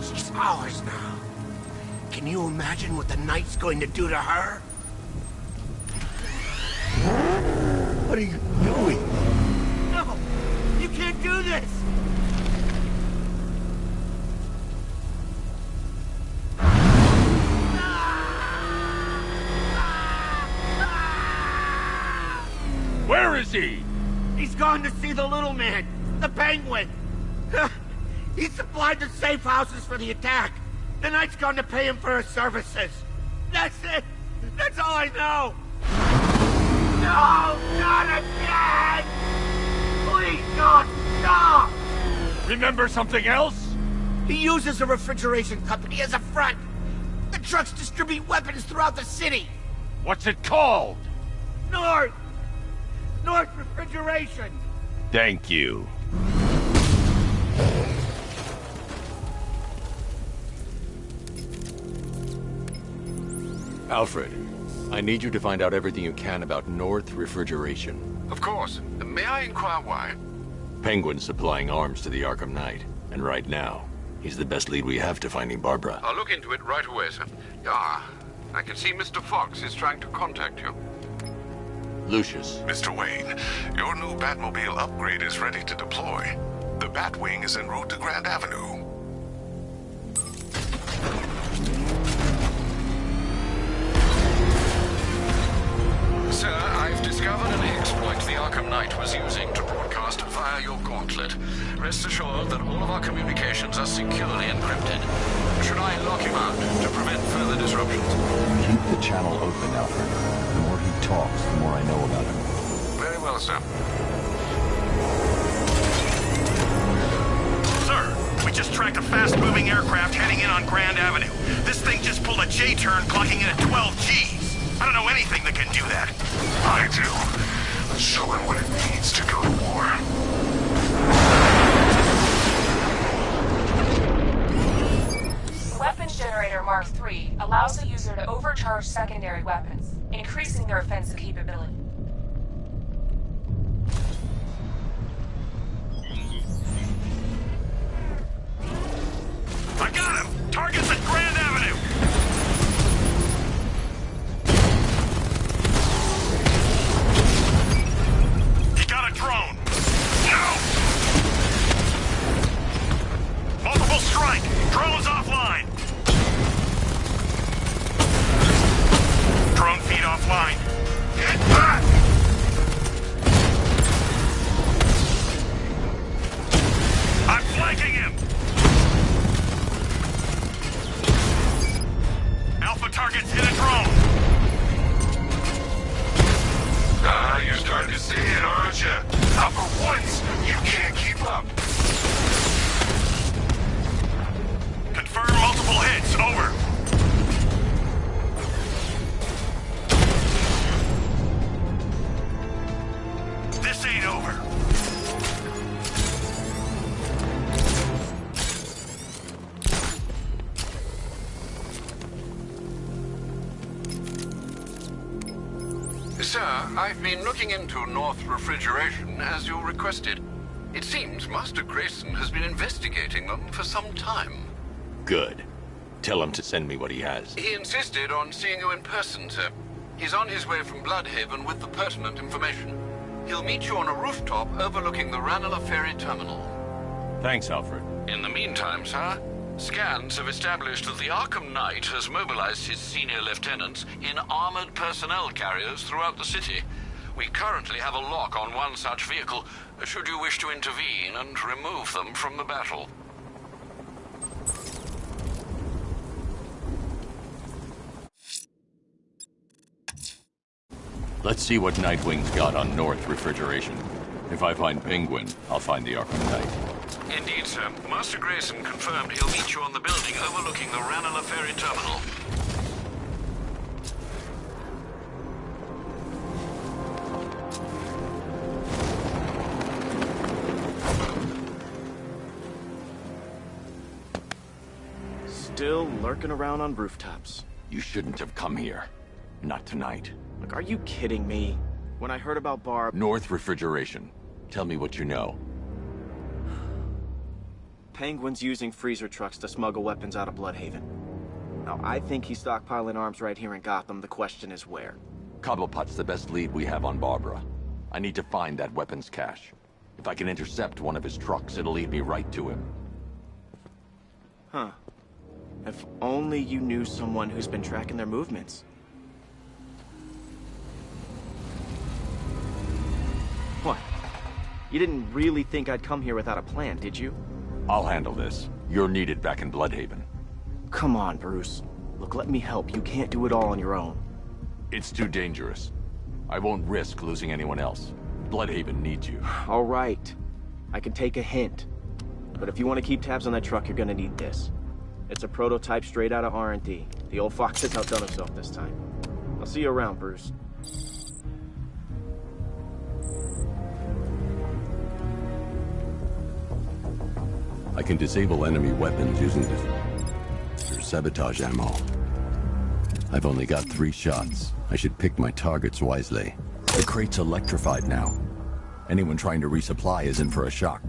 She's ours now. Can you imagine what the Knight's going to do to her? What are you doing? No! You can't do this! Where is he? He's gone to see the little man, the Penguin. He supplied the safe houses for the attack. The Knight's gone to pay him for his services. That's it. That's all I know. No, not again! Please, God, stop! Remember something else? He uses a refrigeration company as a front. The trucks distribute weapons throughout the city. What's it called? North Refrigeration. Thank you. Alfred, I need you to find out everything you can about North Refrigeration. Of course. May I inquire why? Penguin's supplying arms to the Arkham Knight, and right now, he's the best lead we have to finding Barbara. I'll look into it right away, sir. Ah, I can see Mr. Fox is trying to contact you. Lucius. Mr. Wayne, your new Batmobile upgrade is ready to deploy. The Batwing is en route to Grand Avenue. Sir, I've discovered an exploit the Arkham Knight was using to broadcast via fire your gauntlet. Rest assured that all of our communications are securely encrypted. Should I lock him out to prevent further disruptions? Keep the channel open, Alfred. The more he talks, the more I know about him. Very well, sir. Sir, we just tracked a fast-moving aircraft heading in on Grand Avenue. This thing just pulled a J-turn, clocking in at 12 Gs. I don't know anything that can do that. I do. Let's show him what it means to go to war. Weapons Generator Mark III allows the user to overcharge secondary weapons, increasing their offensive capability. I got him! Target's at Grand Avenue! He got a drone! No! Multiple strike! Drone's offline! Drone feed offline. Get back! I'm flanking him! Alpha targets hit a drone! Ah, you're starting to see it, aren't you? Now for once, you can't keep up. Confirm multiple hits, over. This ain't over. Sir, I've been looking into North Refrigeration as you requested. It seems Master Grayson has been investigating them for some time. Good. Tell him to send me what he has. He insisted on seeing you in person, sir. He's on his way from Bloodhaven with the pertinent information. He'll meet you on a rooftop overlooking the Ranelagh Ferry Terminal. Thanks, Alfred. In the meantime, sir, scans have established that the Arkham Knight has mobilized his senior lieutenants in armored personnel carriers throughout the city. We currently have a lock on one such vehicle, should you wish to intervene and remove them from the battle. Let's see what Nightwing's got on North Refrigeration. If I find Penguin, I'll find the Arkham Knight. Indeed, sir. Master Grayson confirmed he'll meet you on the building overlooking the Ranelagh Ferry Terminal. Still lurking around on rooftops. You shouldn't have come here. Not tonight. Look, are you kidding me? When I heard about Barb... North Refrigeration. Tell me what you know. Penguin's using freezer trucks to smuggle weapons out of Bloodhaven. Now, I think he's stockpiling arms right here in Gotham. The question is where. Cobblepot's the best lead we have on Barbara. I need to find that weapons cache. If I can intercept one of his trucks, it'll lead me right to him. Huh. If only you knew someone who's been tracking their movements. What? You didn't really think I'd come here without a plan, did you? I'll handle this. You're needed back in Bloodhaven. Come on, Bruce. Look, let me help. You can't do it all on your own. It's too dangerous. I won't risk losing anyone else. Bloodhaven needs you. All right. I can take a hint. But if you want to keep tabs on that truck, you're gonna need this. It's a prototype straight out of R&D. The old fox has outdone himself this time. I'll see you around, Bruce. I can disable enemy weapons using this sabotage ammo. I've only got 3 shots. I should pick my targets wisely. The crate's electrified now. Anyone trying to resupply is in for a shock.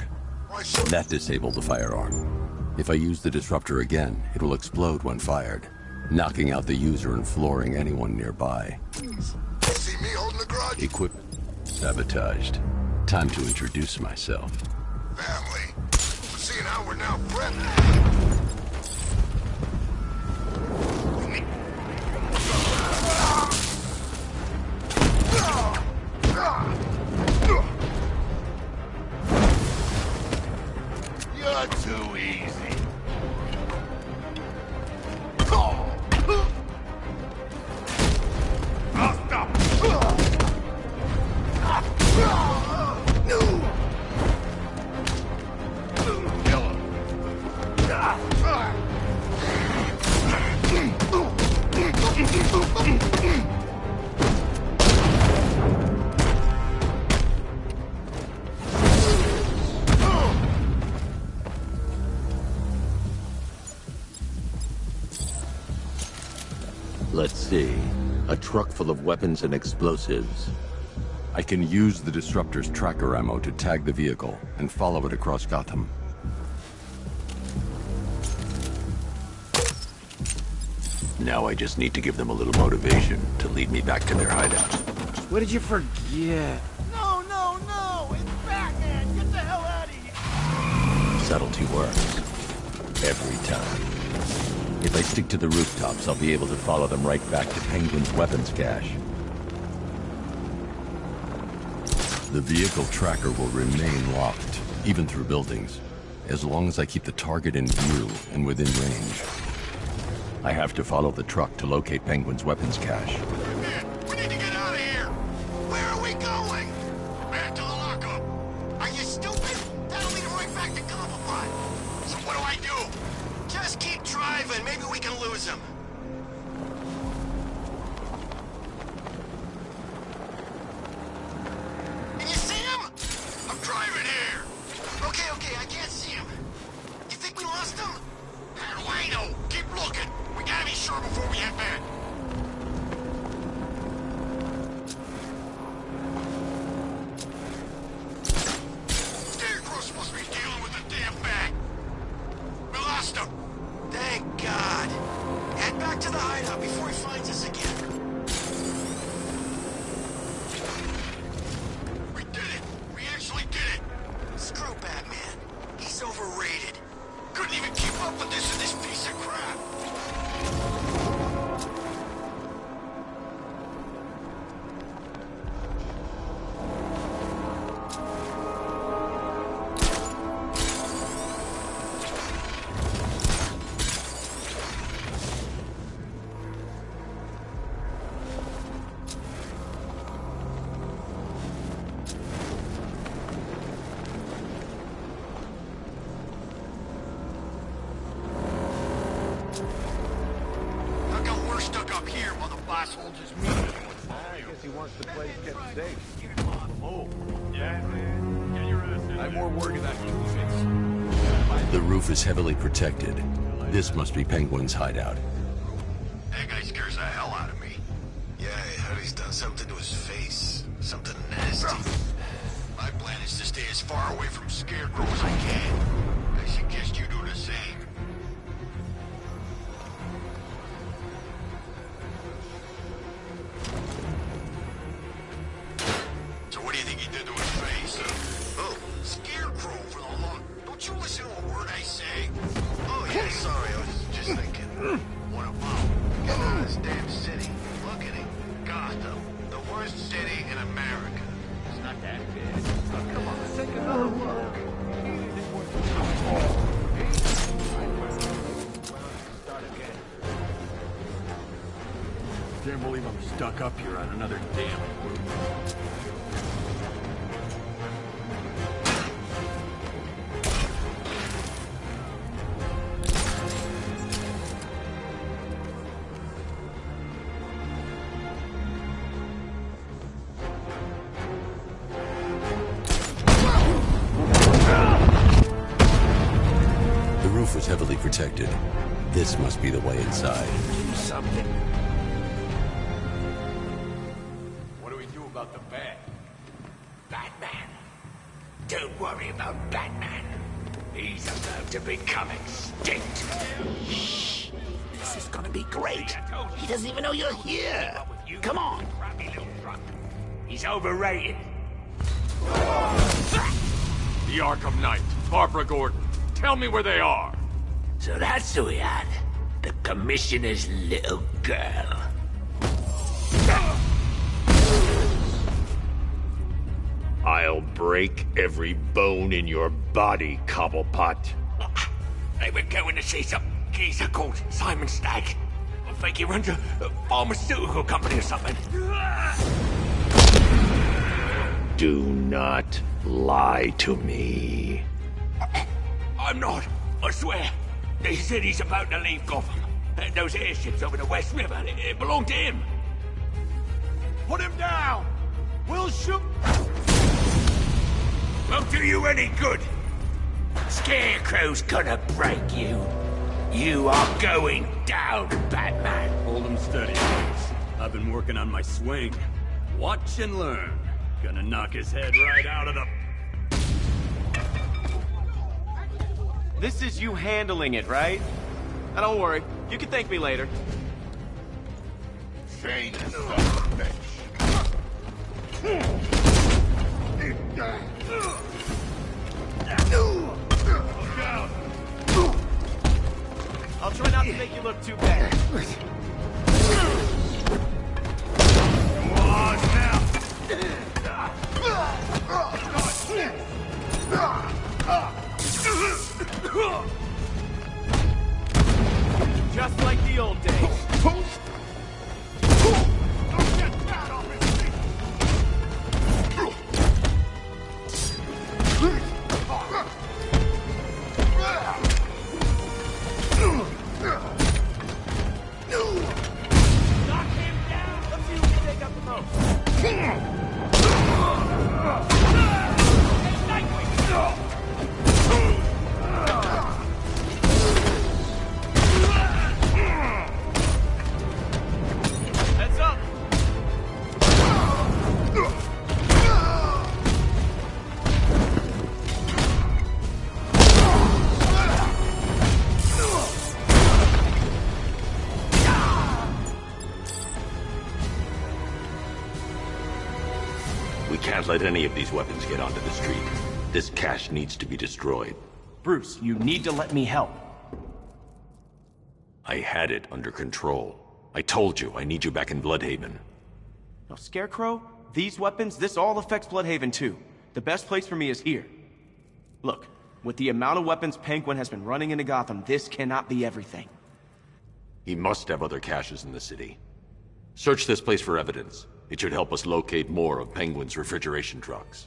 That disabled the firearm. If I use the disruptor again, it will explode when fired, knocking out the user and flooring anyone nearby. See me holding the grudge? Equipment sabotaged. Time to introduce myself. Family. Seeing how we're now friends. truck full of weapons and explosives. I can use the Disruptor's tracker ammo to tag the vehicle and follow it across Gotham. Now I just need to give them a little motivation to lead me back to their hideout. What did you forget? No, no, no! It's Batman! Get the hell out of here! Subtlety works. Every time. If I stick to the rooftops, I'll be able to follow them right back to Penguin's weapons cache. The vehicle tracker will remain locked, even through buildings, as long as I keep the target in view and within range. I have to follow the truck to locate Penguin's weapons cache. We need to get out of here! Where are we going? Back to the lockup. Are you stupid? That'll lead him right back to Cobblepot. So what do I do? Just keep driving. Maybe we can lose him. Can you see him? I'm driving here. Okay, I can't see him. You think we lost him? How do I know? Keep looking. We gotta be sure before we head back. Scarecrow's supposed to be dealing with the damn bag. We lost him. Thank God. Head back to the hideout before he finds us again. We did it. We actually did it. Screw Batman. He's overrated. Couldn't even keep up with this in this piece of crap. How come we're stuck up here while the boss holds his meeting? I guess he wants the place kept safe. Oh, yeah, man. Get your ass in there. I'm more worried about you, The roof is heavily protected. This must be Penguin's hideout. That guy scares the hell out of me. Yeah, I heard he's done something to his face. Something nasty. My plan is to stay as far away from Scarecrow as I can. I suggest you do the same. So what do you think he did to his face? Oh, Scarecrow for the law. Don't you listen to a word I say? Oh, yeah, sorry, I was just thinking. What about? Get out of this damn city. Look at it. Gotham, the worst city in America. It's not that bad. Oh, come on, let's take another look. Start again. Can't believe I'm stuck up here on another damn roof. The roof was heavily protected. This must be the way inside. Do something. What do we do about the bag? Batman. Don't worry about Batman. He's about to become extinct. Shh. This is gonna be great. He doesn't even know you're here. Come on. He's overrated. The Arkham Knight, Barbara Gordon. Tell me where they are. So that's who we had. The Commissioner's little girl. I'll break every bone in your body, Cobblepot. They were going to see some geezer called Simon Stagg. I think he runs a pharmaceutical company or something. Do not lie to me. I'm not. I swear. They said he's about to leave Gotham. Those airships over the West River, it belonged to him. Put him down! We'll shoot... Won't do you any good. Scarecrow's gonna break you. You are going down, Batman. Hold him steady, please. I've been working on my swing. Watch and learn. Gonna knock his head right out of the... This is you handling it, right? Now don't worry, you can thank me later. Shane, son of a bitch. I'll try not to make you look too bad. Just like the old days. Can't let any of these weapons get onto the street. This cache needs to be destroyed. Bruce, you need to let me help. I had it under control. I told you, I need you back in Bloodhaven. Now, Scarecrow, these weapons, this all affects Bloodhaven too. The best place for me is here. Look, with the amount of weapons Penguin has been running into Gotham, this cannot be everything. He must have other caches in the city. Search this place for evidence. It should help us locate more of Penguin's refrigeration trucks.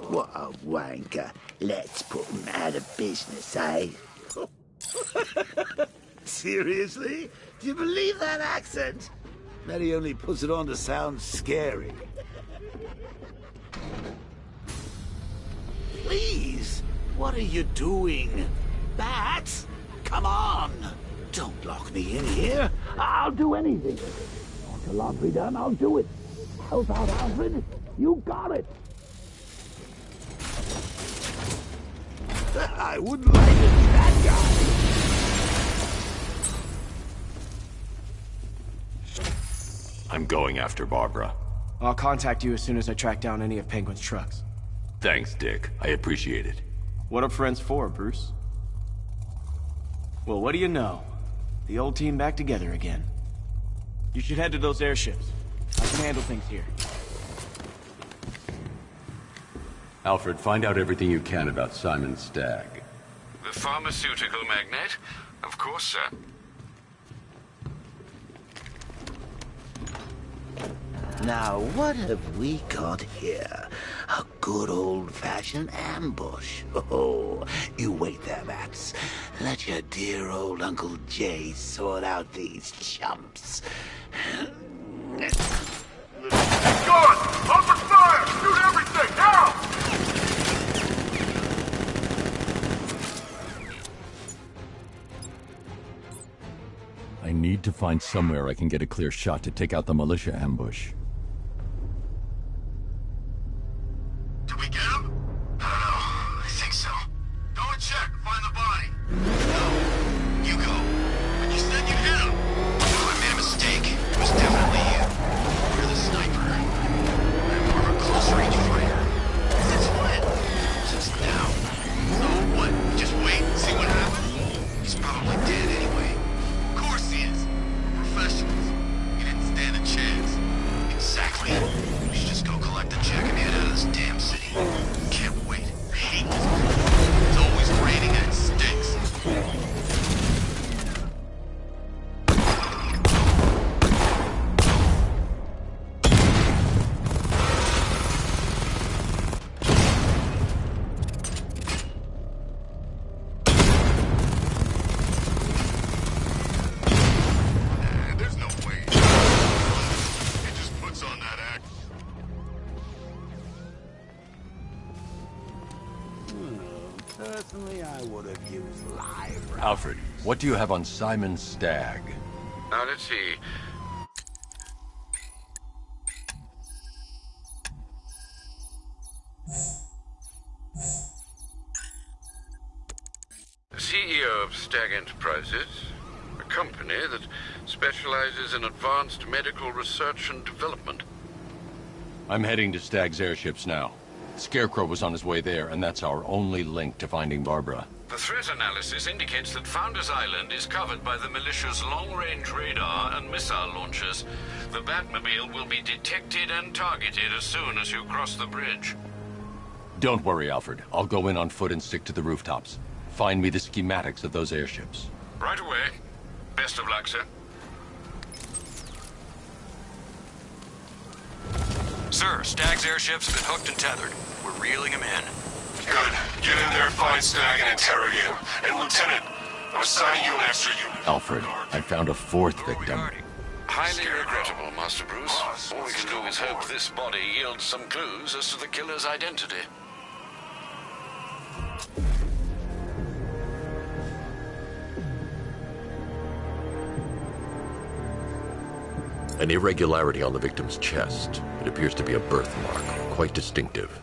What a wanker. Let's put him out of business, eh? Seriously? Do you believe that accent? Bet he only puts it on to sound scary. Please, what are you doing? Bats? Come on! Don't lock me in here. I'll do anything. Want the laundry done? I'll do it. Help out, Alfred. You got it. I wouldn't like to be that guy. I'm going after Barbara. I'll contact you as soon as I track down any of Penguin's trucks. Thanks, Dick. I appreciate it. What are friends for, Bruce? Well, what do you know? The old team back together again. You should head to those airships. I can handle things here. Alfred, find out everything you can about Simon Stagg. The pharmaceutical magnate? Of course, sir. Now, what have we got here? A good old-fashioned ambush. Oh, you wait there, Bats. Let your dear old Uncle Jay sort out these chumps. Guns! Open fire! Shoot everything, now! I need to find somewhere I can get a clear shot to take out the militia ambush. Did we get him? I don't know. I think so. Go and check. Find the body. No. You go. But you said you hit him. No, I made a mistake. It was definitely you. You're the sniper. I'm more of a close-range fighter. Since when? Since now. So what? Just wait and see what happens? He's probably dead anyway. Of course he is. We're professionals. He didn't stand a chance. Exactly. We should just go collect the check and head out of this damn city. Can't wait. I hate this place. It's always raining and it stinks. There's no way. He just puts on that act. Personally, I would have used live. Alfred, what do you have on Simon Stagg? Now, let's see. CEO of Stag Enterprises, a company that specializes in advanced medical research and development. I'm heading to Stag's airships now. Scarecrow was on his way there, and that's our only link to finding Barbara. The threat analysis indicates that Founders Island is covered by the militia's long-range radar and missile launchers. The Batmobile will be detected and targeted as soon as you cross the bridge. Don't worry, Alfred. I'll go in on foot and stick to the rooftops. Find me the schematics of those airships. Right away. Best of luck, sir. Sir, Stag's airship's been hooked and tethered. We're reeling him in. Good. Get in there, find Stag, and interrogate him. And Lieutenant, I'm assigning you an extra unit. Alfred, I found a fourth victim. Highly regrettable, Master Bruce. All we can do is hope this body yields some clues as to the killer's identity. An irregularity on the victim's chest. It appears to be a birthmark, quite distinctive.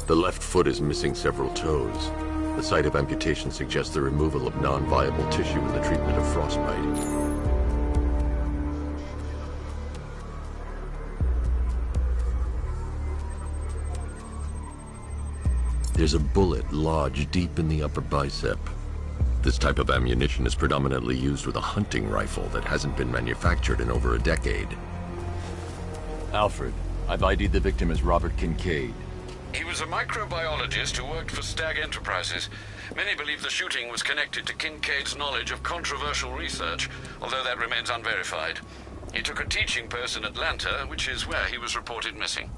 The left foot is missing several toes. The site of amputation suggests the removal of non-viable tissue in the treatment of frostbite. There's a bullet lodged deep in the upper bicep. This type of ammunition is predominantly used with a hunting rifle that hasn't been manufactured in over a decade. Alfred, I've ID'd the victim as Robert Kincaid. He was a microbiologist who worked for Stag Enterprises. Many believe the shooting was connected to Kincaid's knowledge of controversial research, although that remains unverified. He took a teaching post in Atlanta, which is where he was reported missing.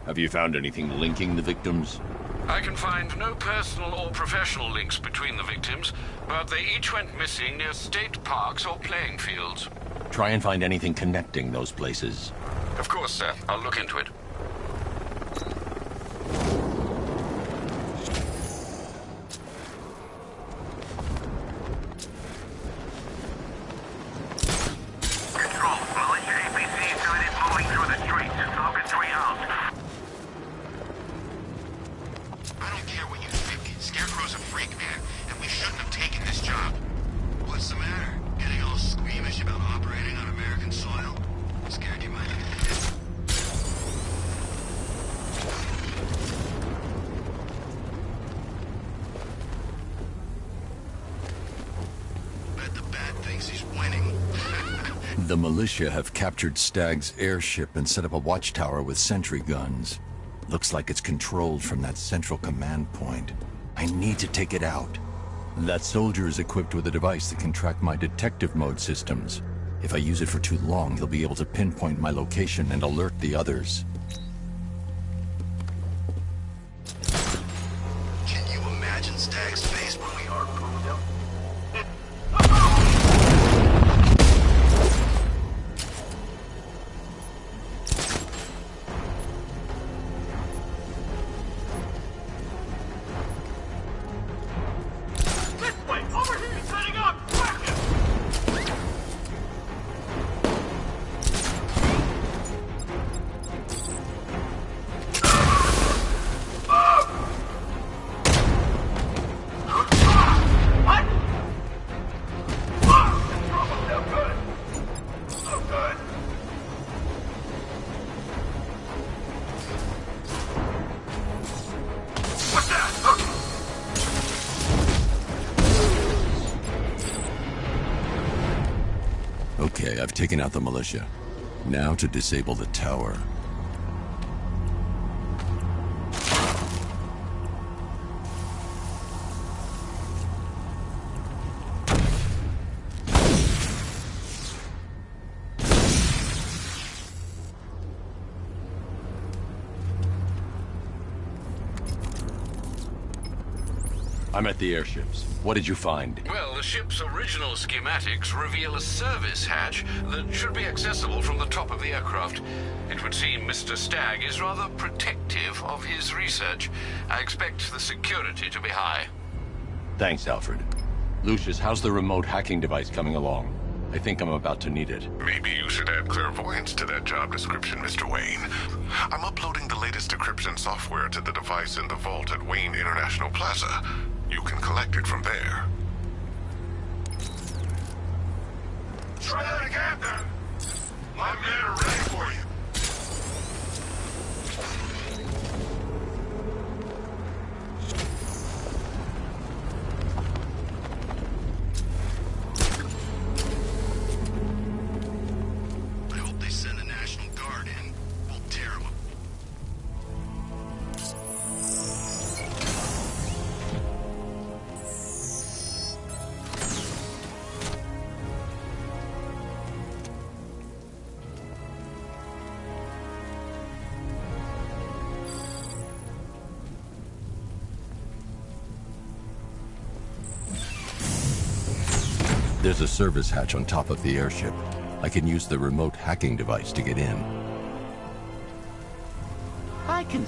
Have you found anything linking the victims? I can find no personal or professional links between the victims, but they each went missing near state parks or playing fields. Try and find anything connecting those places. Of course, sir. I'll look into it. Control, militia APC unit moving through the streets. Focus 3 out. I don't care what you think. Scarecrow's a freak, man, and we shouldn't have taken this job. What's the matter? Getting all squeamish about operating on American soil? Scared you might get hit. Bet the Bat thinks he's winning. The militia have captured Stag's airship and set up a watchtower with sentry guns. Looks like it's controlled from that central command point. I need to take it out. That soldier is equipped with a device that can track my detective mode systems. If I use it for too long, he'll be able to pinpoint my location and alert the others. Can you imagine Stag's face when we harpooned him? Okay, I've taken out the militia. Now to disable the tower. I'm at the airships. What did you find? Well, the ship's original schematics reveal a service hatch that should be accessible from the top of the aircraft. It would seem Mr. Stagg is rather protective of his research. I expect the security to be high. Thanks, Alfred. Lucius, how's the remote hacking device coming along? I think I'm about to need it. Maybe you should add clairvoyance to that job description, Mr. Wayne. I'm uploading the latest decryption software to the device in the vault at Wayne International Plaza. You can collect it from there. Try that again, then. My men are ready for you. I hope they send the National Guard in. We'll tear them. There's a service hatch on top of the airship. I can use the remote hacking device to get in. I can